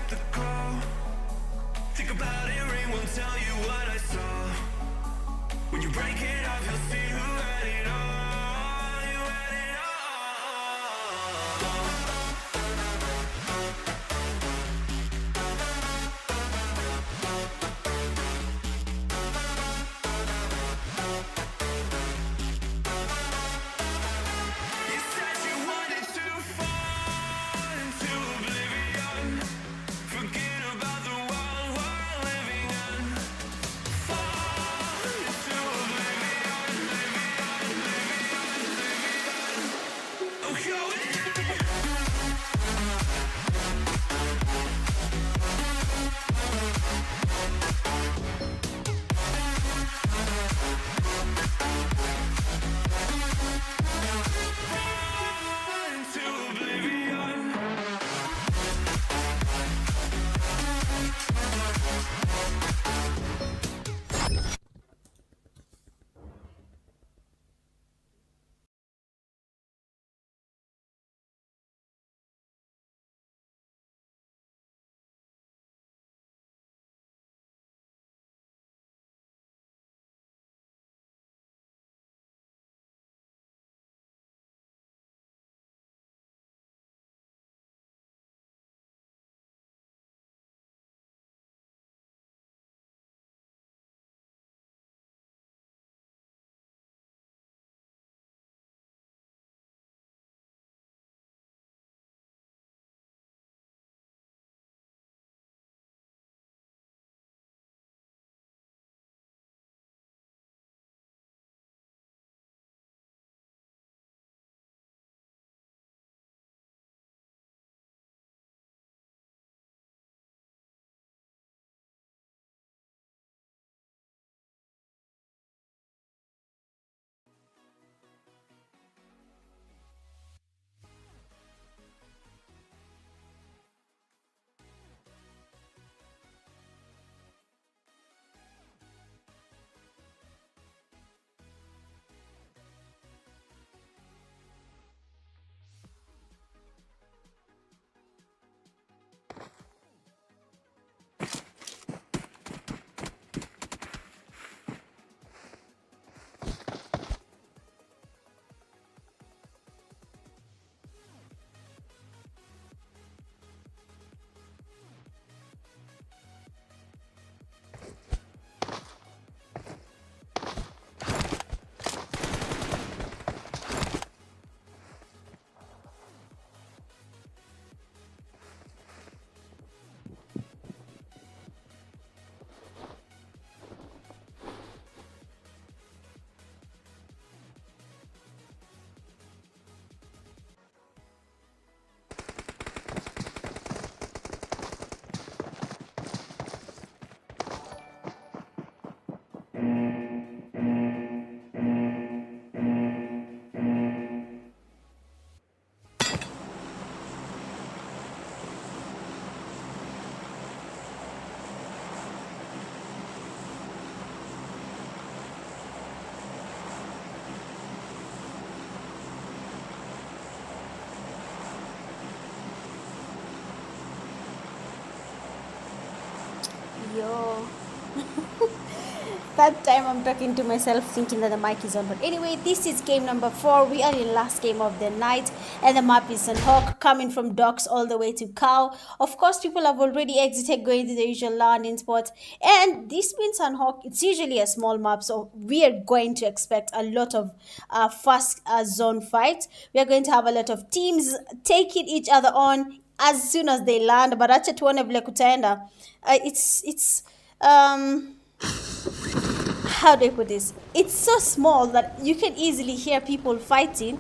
at the call. Think about it, ring won't tell you what I saw. When you break it off, you'll see who had it all. You had it all. You said you wanted to fall into oblivion. Forget about the world we're living in. Fall into oblivion, oblivion. Oh, go in. Fall into oblivion. Yo. That time I'm talking to myself thinking that the mic is on. But anyway, this is game number 4. We are in last game of the night. And the map is Hawk, coming from docks all the way to cow. Of course, people have already exited going to the usual landing spots. And this means Hawk, it's usually a small map. So we are going to expect a lot of fast zone fights. We are going to have a lot of teams taking each other on as soon as they land. But acha tuone vile kutaenda. It's how do I put this? It's so small that you can easily hear people fighting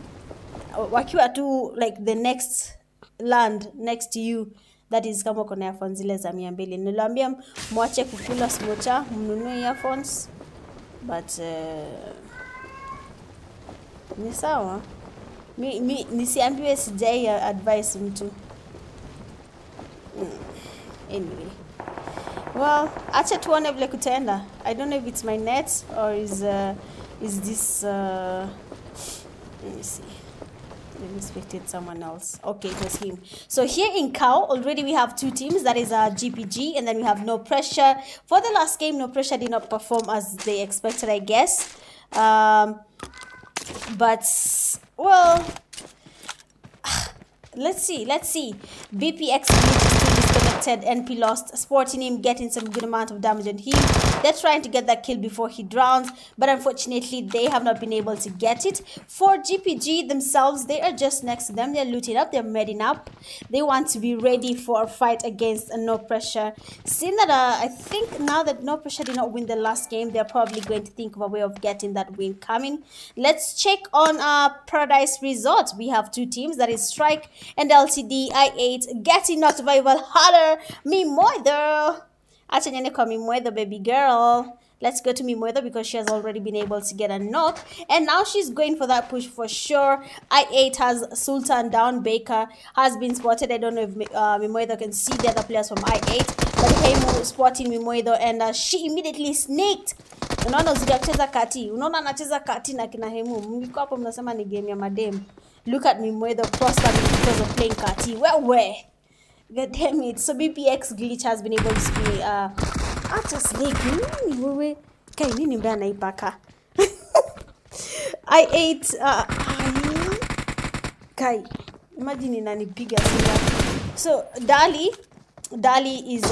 wakiwa tu like the next land next to you. That is kama uko na earphones zile za 200. Niliwaambia mwache kukula smocha, mnunue earphones. But ni sawa. Nisiambiwe sijai advice mtu. Anyway. Well, acha tuone vile kutaenda. I don't know if it's my net or is this let me see. Let me spectate someone else. Okay, it was him. So here in Cow, already we have two teams. That is GPG, and then we have No Pressure. For the last game, No Pressure did not perform as they expected, I guess. But, well, let's see. BPX glitch is still disconnected. NP lost. Sporting him, getting some good amount of damage on him. They're trying to get that kill before he drowns, but unfortunately they have not been able to get it. For GPG themselves, they are just next to them. They're looting up, they're medding up. They want to be ready for a fight against No Pressure. Seeing that I think now that No Pressure did not win the last game, they're probably going to think of a way of getting that win coming. Let's check on Paradise Resort. We have two teams, that is Strike and LTD. I8 getting knocked by Valhalla. Mimoider. Actually, I call Mimoider, baby girl. Let's go to Mimoider because she has already been able to get a knock. And now she's going for that push for sure. I8 has Sultan down. Baker has been spotted. I don't know if Mimoider can see the other players from I8. But Hemu spotting Mimoider and she immediately snaked. Unaona usiacheza kati. Unaona anacheza kati na kina Hemu. Mko hapo mnasema ni game ya madem. Look at Mimoider prospering because of playing kati. Where? God damn it. So BPX glitch has been able to be acha snake nini wewe kai nini mbaya naipaka. I ate kai imagine inanipiga sasa. So Dali is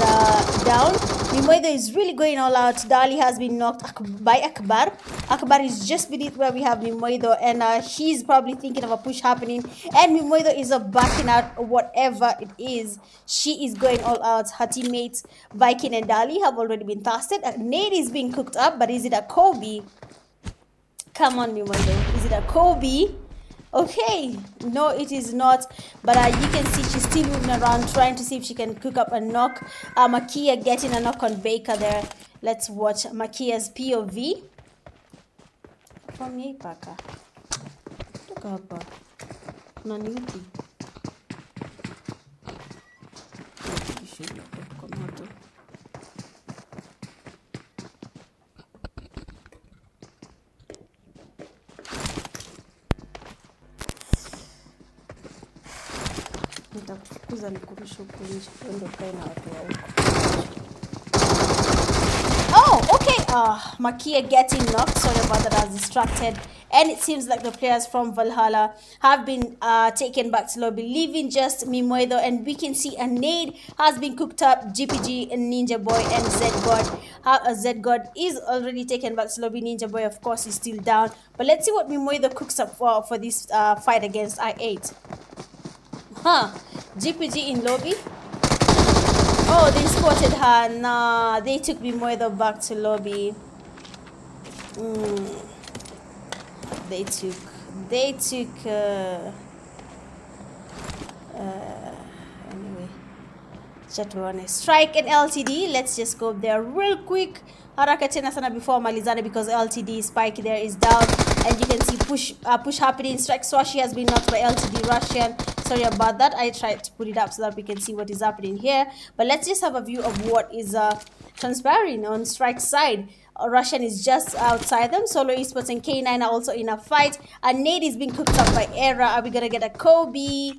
down. Mimoider is really going all out. Dali has been knocked by Akbar. Akbar is just beneath where we have Mimoider, and he's probably thinking of a push happening. And Mimoider is backing out whatever it is. She is going all out. Her teammates Viking and Dali have already been tasted. Nade is being cooked up, but is it a Kobe? Come on, Mimoider. Is it a Kobe? Okay, no, it is not. But you can see she's still moving around, trying to see if she can cook up a knock. Makia getting a knock on Baker there. Let's watch Makia's POV. From Paka. Look up. Naniuti. Nitakufukuza nikurushe huko nje uende ukae na watu wa huko. Oh, okay. Makia getting knocked. Sorry about that, I was distracted. And it seems like the players from Valhalla have been taken back to lobby, leaving just Mimoider. And we can see a nade has been cooked up. GPG and Ninja Boy and Z-God. Z-God is already taken back to lobby. Ninja Boy, of course, is still down. But let's see what Mimoider cooks up for this fight against I8. GPG in lobby. Oh, they spotted her. Nah, they took Mimoider back to lobby. They took anyway, Chatwane. Strike and LTD. Let's just go there real quick. Haraka tena sana before Malizane, because LTD Spike there is down, and you can see push happening. Strike Swashi has been knocked by LTD Russian. Sorry about that. I tried to put it up so that we can see what is happening here. But let's just have a view of what is transpiring on Strike's side. Russian is just outside them. Solo Esports and K9 are also in a fight. And Nade is being cooked up by Era. Are we gonna get a Kobe?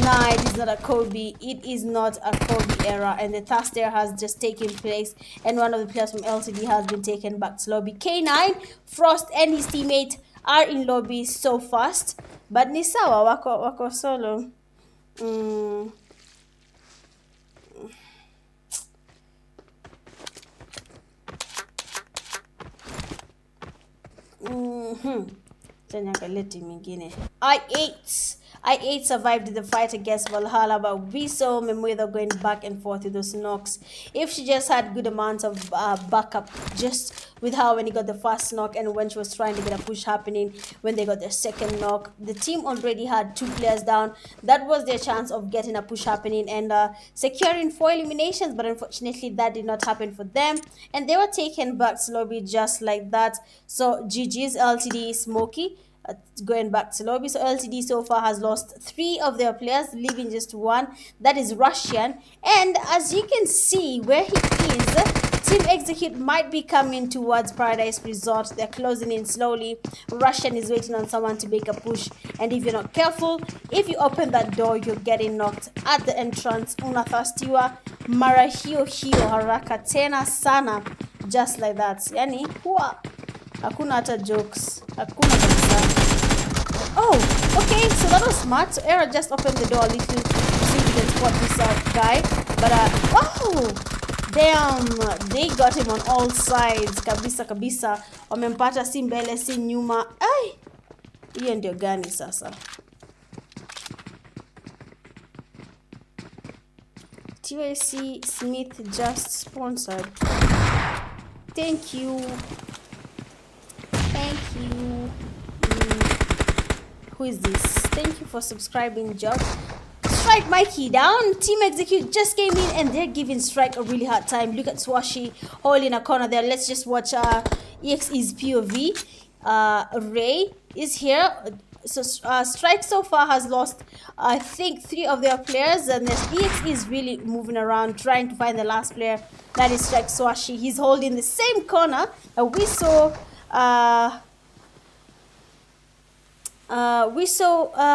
Nah, it is not a Kobe. It is not a Kobe Era. And the task there has just taken place. And one of the players from LTD has been taken back to lobby. K9, Frost and his teammate are in lobby so fast. But ni sawa, wako solo. I8 survived the fight against Valhalla, but we saw Mimoider going back and forth with those knocks. If she just had good amounts of backup, just with her when he got the first knock and when she was trying to get a push happening when they got their second knock. The team already had 2 players down. That was their chance of getting a push happening and securing 4 eliminations, but unfortunately that did not happen for them. And they were taken back to lobby just like that. So GG's LTD Smokey. going back to lobby. So LTD so far has lost 3 of their players, leaving just 1. That is Russian. And as you can see where he is, Team Execute might be coming towards Paradise Resort. They're closing in slowly. Russian is waiting on someone to make a push. And if you're not careful, if you open that door, you're getting knocked at the entrance. Unathastiwa mara hiyo haraka tena sana. Just like that. Yani, huwa hakuna hata jokes. Hakuna kabisa. Oh, okay, so that was smart. So Era just opened the door a little to see if we can spot this guy. But, oh! Damn, they got him on all sides. Kabisa kabisa. Wamempata si mbele si nyuma. Ay! Hiyo ndio gani sasa? TAC Smith just sponsored. Thank you. Thank you. Who is this? Thank you for subscribing, Job. Strike Mikey down. Team Execute just came in and they're giving Strike a really hard time. Look at Swashi holding a corner there. Let's just watch EXE's POV. Ray is here. So Strike so far has lost, I think, 3 of their players, and EXE is really moving around trying to find the last player. That is Strike Swashi. He's holding the same corner that we saw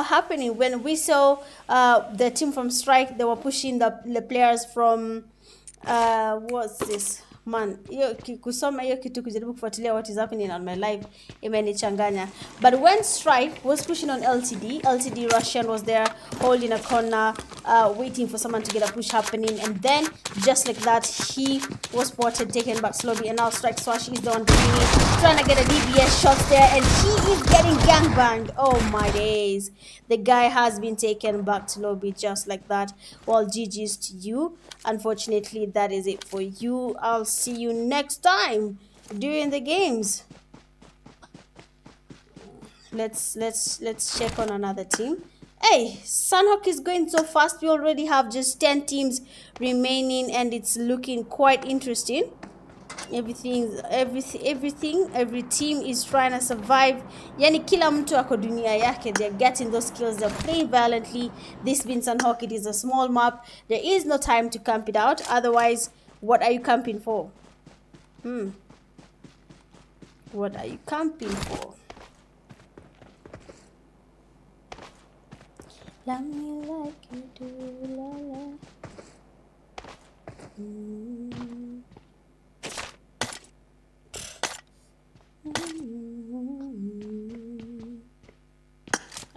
happening when we saw the team from Strike. They were pushing the players from what's this man, kusoma hiyo kitu kujaribu kufuatilia what is happening on my live imenichanganya. But when Strike was pushing on LTD Russian was there holding a corner, waiting for someone to get a push happening, and then just like that he was spotted, taken back slowly, and now Strike Swashi is the one doing it, trying to get a DBS shot there, and he is getting gangbanged. Oh my days, the guy has been taken back to lobby just like that. Well, GG's to you. Unfortunately, that is it for you. I'll see you next time during the games. Let's check on another team. Hey, Sunhawk is going so fast. We already have just 10 teams remaining and it's looking quite interesting. Every team is trying to survive. Yani kila mtu ako dunia yake. They're getting those kills. They're playing violently. This being Sunhawk, it is a small map. There is no time to camp it out. Otherwise, what are you camping for? What are you camping for? Love me like you do, la la.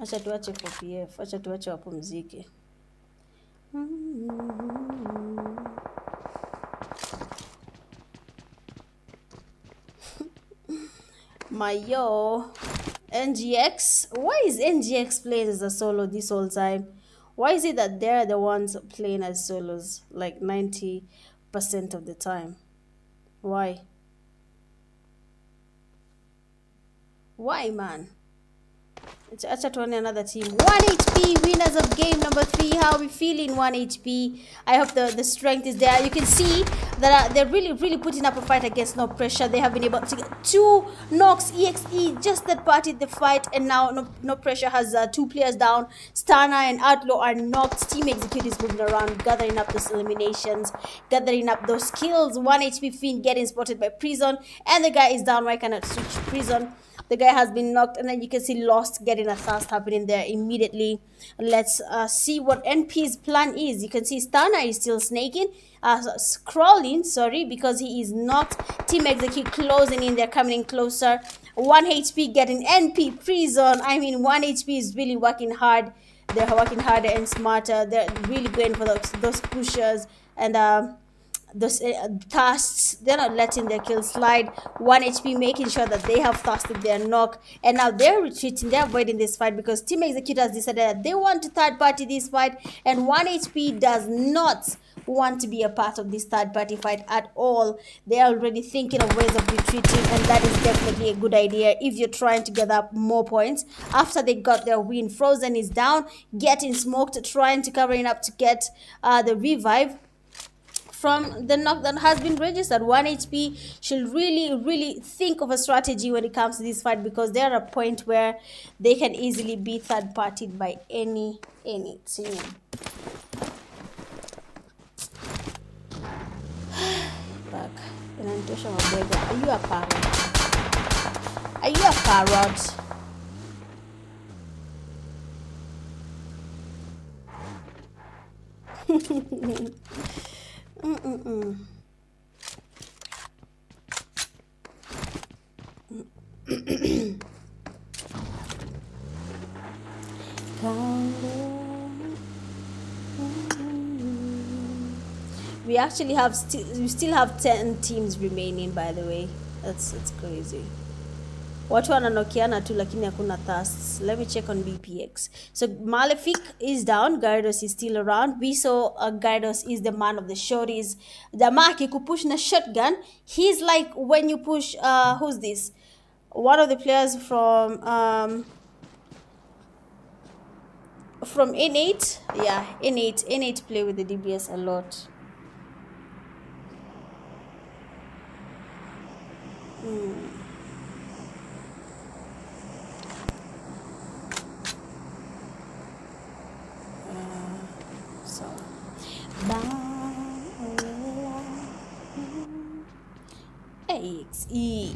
Acha tuache for PF, acha tuache wapumzike. Mayo NGX, why is NGX playing as a solo this whole time? Why is it that they're the ones playing as solos like 90% of the time? Why, man? Acha tuone another team. 1 HP, winners of game number 3. How are we feeling? 1 HP. I hope the strength is there. You can see that they're really putting up a fight against no pressure. They have been able to get 2 knocks. EXE just that parted the fight, and now no pressure has 2 players down. Stana and Outlaw are knocked. Team Execute is moving around, gathering up those eliminations, gathering up those kills. 1 HP Fiend getting spotted by Prison, and the guy is down. Why cannot switch Prison? The guy has been knocked, and then you can see Lost getting a thirst happening there immediately. Let's see what NP's plan is. You can see Stana is still snaking, crawling, sorry, because he is knocked. Team Execute closing in, they're coming in closer. 1 HP getting NP Prison. I mean, 1 HP is really working hard. They're working harder and smarter. They're really going for those pushers and those thirsts. They're not letting their kills slide. 1 HP making sure that they have thirsted their knock, and now they're retreating. They're avoiding this fight because Team Execute has decided that they want to third party this fight, and 1 HP does not want to be a part of this third party fight at all. They're already thinking of ways of retreating, and that is definitely a good idea if you're trying to gather up more points after they got their win. Frozen is down, getting smoked, trying to covering up to get the revive. from the knock that has been registered. 1 HP should really think of a strategy when it comes to this fight, because they're at a point where they can easily be third-partied by any team. Back. Are you a parrot? Are you a parrot? We actually have we still have 10 teams remaining, by the way. It's crazy. Watu wananokiana tu lakini hakuna thirsts. Let me check on BPX. So Malefic is down, Gyarados is still around. We saw Gyarados is the man of the shorties. Jamaa akikupush na shotgun, he's like when you push who's this? One of the players from N8. Yeah, N8 play with the DBS a lot.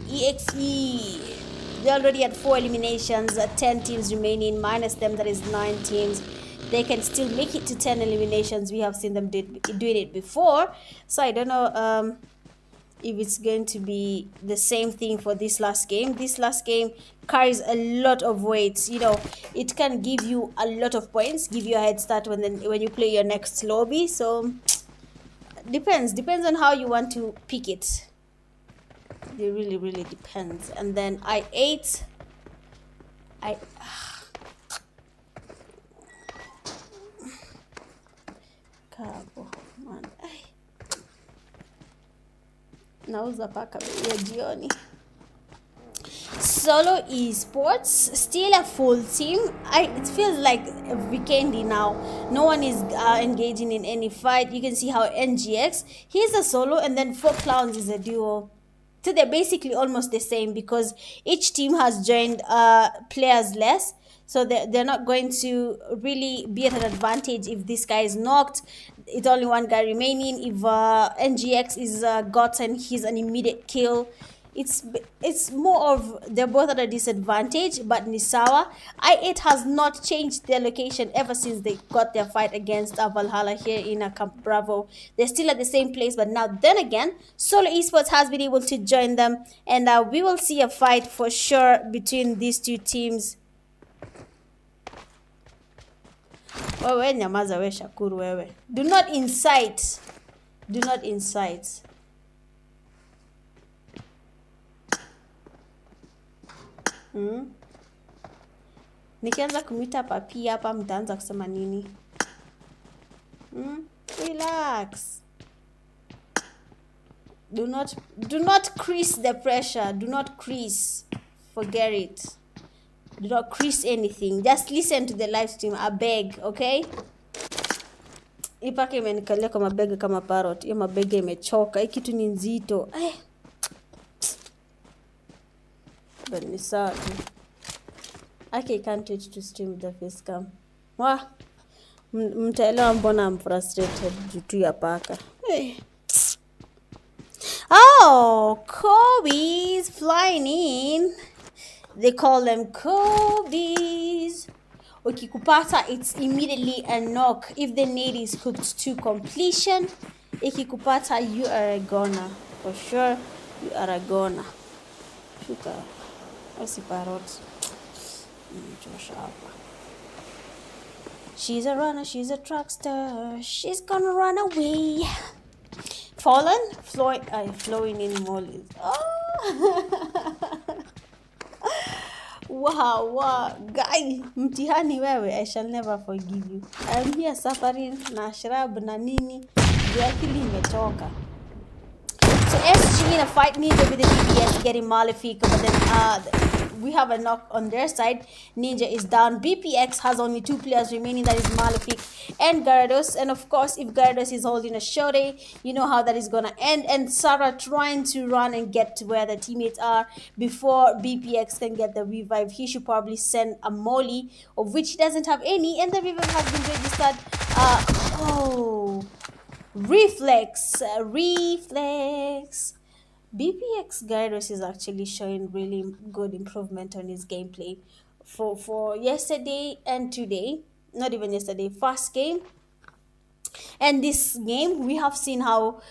EXE. They're already at 4 eliminations, 10 teams remaining, minus them, that is 9 teams. They can still make it to 10 eliminations. We have seen them doing it before. So I don't know if it's going to be the same thing for this last game. This last game carries a lot of weight. You know, it can give you a lot of points, give you a head start when you play your next lobby. So depends on how you want to pick it. It really depends. And then I8, nauza paka ya jioni. Solo Esports, still a full team. It feels like a weekendy now. No one is engaging in any fight. You can see how NGX, he's a solo, and then 4 Clowns is a duo. So they're basically almost the same, because each team has joined players less. So they're not going to really be at an advantage if this guy is knocked. It's only one guy remaining. If NGX is gotten, he's an immediate kill. It's more of they're both at a disadvantage, but Nisawa. I8 has not changed their location ever since they got their fight against Valhalla here in Camp Bravo. They're still at the same place, but now then again, Solo Esports has been able to join them, and we will see a fight for sure between these two teams. Wewe nyamaza we Shakuru wewe. Do not incite. Do not incite. Nikianza kumita papi hapa mtaanza kusema nini? Relax. Do not crease the pressure. Do not crease. Forget it. Do not crease anything. Just listen to the live stream. I beg, okay? Ipake imenikalia kama bega kama parrot. Hiyo mabega imechoka. Hii kitu ni nzito. But ni sawa tu. I can't wait to stream with the face cam. Mtaelewa mbona I'm frustrated juu ya paka. Oh, Kobe's flying in. They call them Kobe's. Ukikupata, it's immediately a knock. If the nade is cooked to completion, ikikupata, you are a goner. For sure, you are a goner. Shuka. Parrot. She's a runner, she's a truckster. She's gonna run away. Fallen? Flowing in mollies. Oh! Wow, guy, mtihani wewe, I shall never forgive you. I am here suffering na shrub na nini, akili imechoka. So SG in a fight neither with the DBS getting Malefic, but then we have a knock on their side. Ninja is down. BPX has only 2 players remaining. That is Malefic and Gyarados. And of course, if Gyarados is holding a shorty, you know how that is gonna end. And Sarah trying to run and get to where the teammates are before BPX can get the revive. He should probably send a Molly, of which he doesn't have any, and the revive has been registered. Reflex. BPX Gyros is actually showing really good improvement on his gameplay for yesterday and today. Not even yesterday, first game. And this game, we have seen how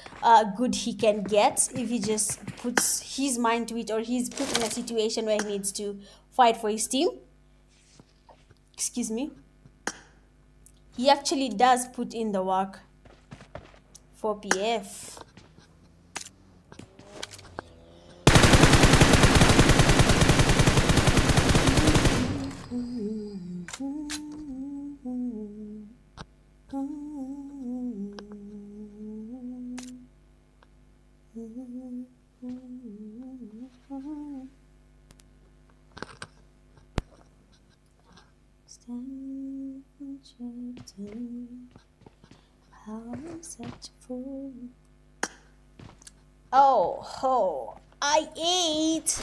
good he can get if he just puts his mind to it, or he's put in a situation where he needs to fight for his team. Excuse me. He actually does put in the work for PF. Oh, I ate.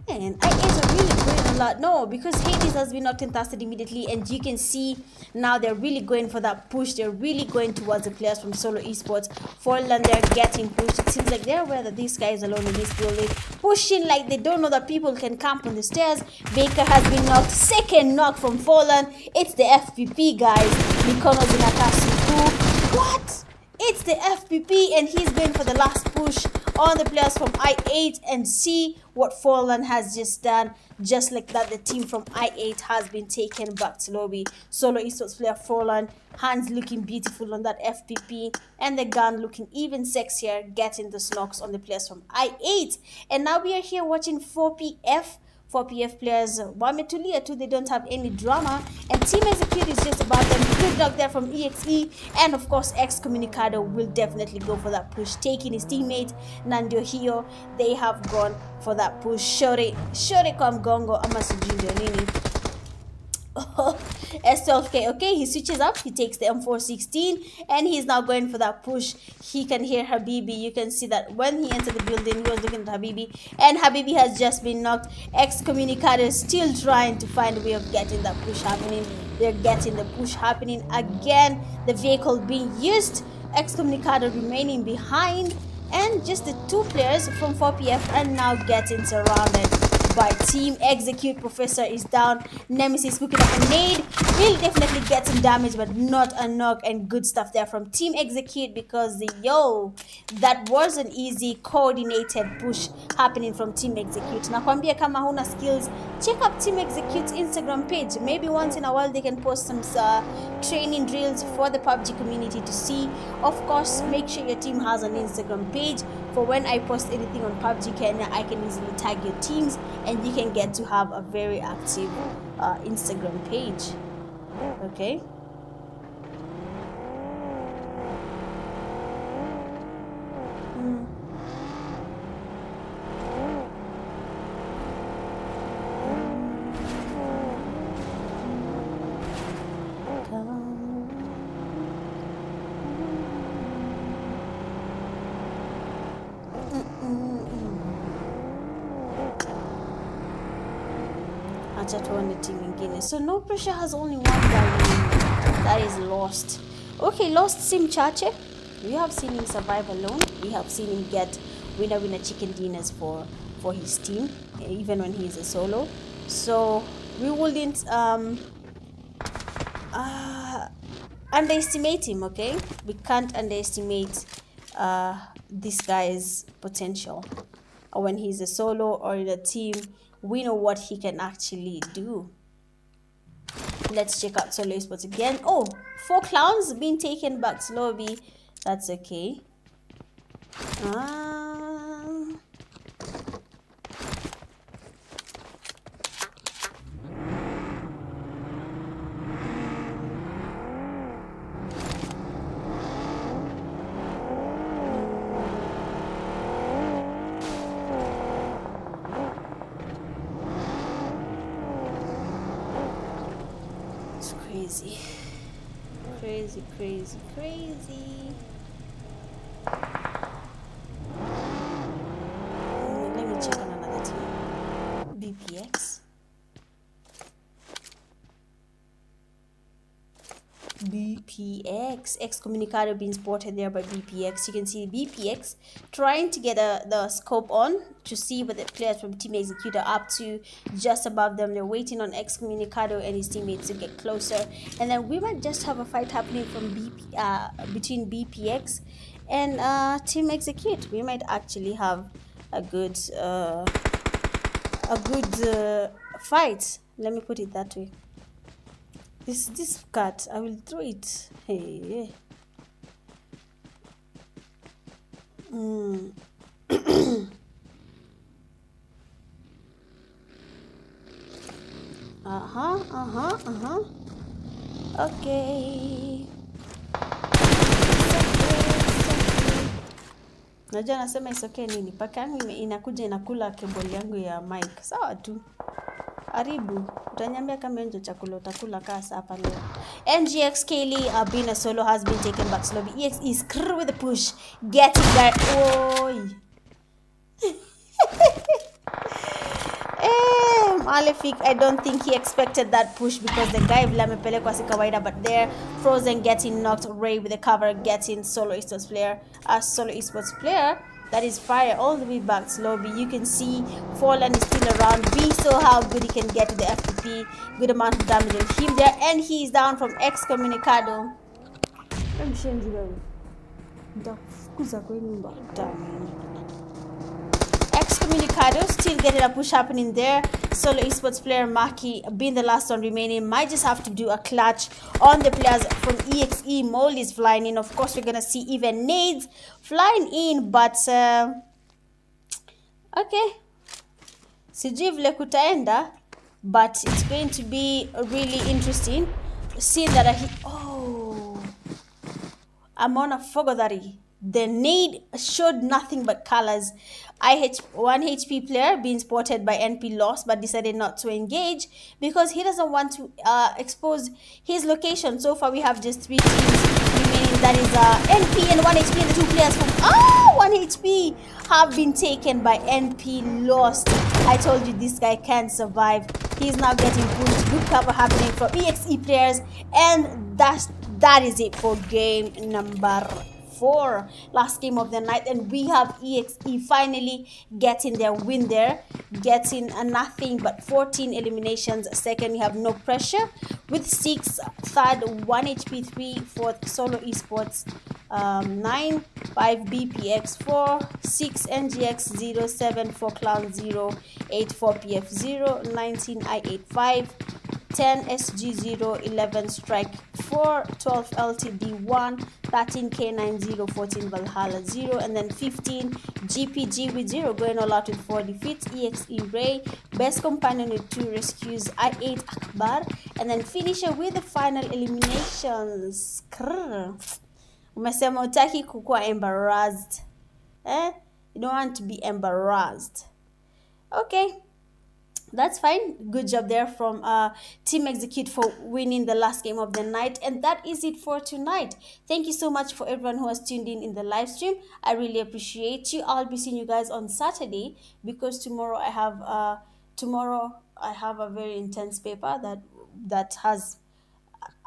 And I ate a really going a lot. No, because Hades has been knocked in tested immediately, and you can see now they're really going for that push. They're really going towards the players from Solo Esports. Forlan, they're getting pushed. It seems like they're aware that this guy is alone in this building, pushing like they don't know that people can camp on the stairs. Baker has been knocked. Second knock from Forlan. It's the FPP, guys. Mikono's in Akasuku. What? It's the FPP, and he's going for the last push on the players from I8, and see what Forlan has just done. Just like that, the team from I8 has been taken back to lobby. Solo Esports player Forlan, hands looking beautiful on that FPP, and the gun looking even sexier, getting the knocks on the players from I8. And now we are here watching 4PF. 4PF players, Wametulia too, they don't have any drama, and Team Execute is just about them. Good luck there from EXE, and of course Excommunicado will definitely go for that push, taking his teammate Nandio Hio. They have gone for that push. Shore kwa mgongo ama sijui ndio nini. S12K, okay, he switches up, he takes the M416, and he's now going for that push. He can hear Habibi. You can see that when he entered the building, he was looking at Habibi, and Habibi has just been knocked. Excommunicado is still trying to find a way of getting that push happening. They're getting the push happening again. The vehicle being used, Excommunicado remaining behind, and just the 2 players from 4PF are now getting surrounded by Team Execute. Professor is down. Nemesis cooking up a nade. Will definitely get some damage, but not a knock, and good stuff there from Team Execute, because that was an easy coordinated push happening from Team Execute. Nakwambia kama huna skills, check up Team Execute's Instagram page. Maybe once in a while they can post some training drills for the PUBG community to see. Of course, make sure your team has an Instagram page, for when I post anything on PUBG Kenya, I can easily tag your teams, and you can get to have a very active Instagram page. Okay. Acha tuone team ingine. So No Pressure has only one guy that is Lost. Okay, Lost sim chache. We have seen him survive alone. We have seen him get winner chicken dinners for his team, even when he is a solo. So we wouldn't underestimate him, okay? We can't underestimate this guy's potential. When he's a solo or in a team, we know what he can actually do. Let's check out Solo Esports again. Oh, 4 clowns being taken back to lobby. That's okay. crazy. Crazy, crazy, crazy. Let me check on another team. BPX. BPX. Excommunicado being spotted there by BPX. You can see BPX trying to get the scope on to see what the players from Team Executor are up to just above them. They're waiting on Excommunicado and his teammates to get closer. And then we might just have a fight happening from between BPX and Team Execute. We might actually have a good fight. Let me put it that way. This cat, I will throw it. Hey. Okay. Najua nasema it's okay nini? Paka yangu inakuja inakula keboli yangu ya mic. Sawa tu. Aribu, utanyambia kama enjo chakula utakula kasa hapa leo. NGX Kaylee being a solo has been taken back slowly. EX is with the push. Getting there. Oi. Malefic, I don't think he expected that push because the guy vile amepelekwa si kawaida, but there Frozen getting knocked, Ray with the cover getting solo esports player that is fire all the way back to lobby. You can see Fallen is still around. We saw how good he can get to the FTP. Good amount of damage on him there, and he is down from Excommunicado. Excommunicado still getting a push happening there. Solo esports player Maki being the last one remaining might just have to do a clutch on the players from EXE. Mold is flying in. Of course, we're gonna see even nades flying in, but okay, sijui vile kutaenda, but it's going to be really interesting seeing that I'm on a fogodari. The nade showed nothing but colors. One HP player being spotted by NP lost, but decided not to engage because he doesn't want to expose his location. So far we have just 3 teams remaining. That is NP and 1 HP, and the 2 players from 1 HP have been taken by NP lost. I told you this guy can't survive. He's now getting pushed. Good cover happening from EXE players, and that is it for game number 4, last game of the night, and we have EXE finally getting their win there, getting nothing but 14 eliminations. Second, we have No Pressure with 6, third 1 HP, 3, fourth Solo Esports 9, 5 BPX 4, 6 NGX 0, 7 4 Clown 0, 8 4 PF 0, 19 I8 5, 10 SG0, 11 Strike 4, 12 LTD 1, 13 K90, 14 Valhalla 0, and then 15 GPG with 0, going all out with 4 defeats. EXE Ray, best companion with 2 rescues, I8 Akbar, and then finisher with the final eliminations. Umesema utaki kukua embarrassed. You don't want to be embarrassed. Okay. That's fine. Good job there from Team Execute for winning the last game of the night. And that is it for tonight. Thank you so much for everyone who has tuned in the live stream. I really appreciate you. I'll be seeing you guys on Saturday because tomorrow I have a very intense paper that has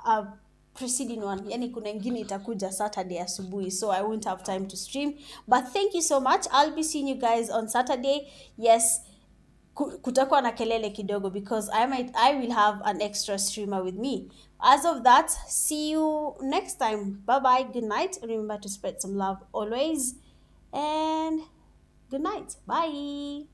a preceding one. Yani kuna ingine itakuja Saturday asubuhi, so I won't have time to stream. But thank you so much. I'll be seeing you guys on Saturday. Yes, kutakuwa na kelele kidogo because I will have an extra streamer with me. As of that, see you next time. Bye bye, good night. Remember to spread some love always, and good night. Bye.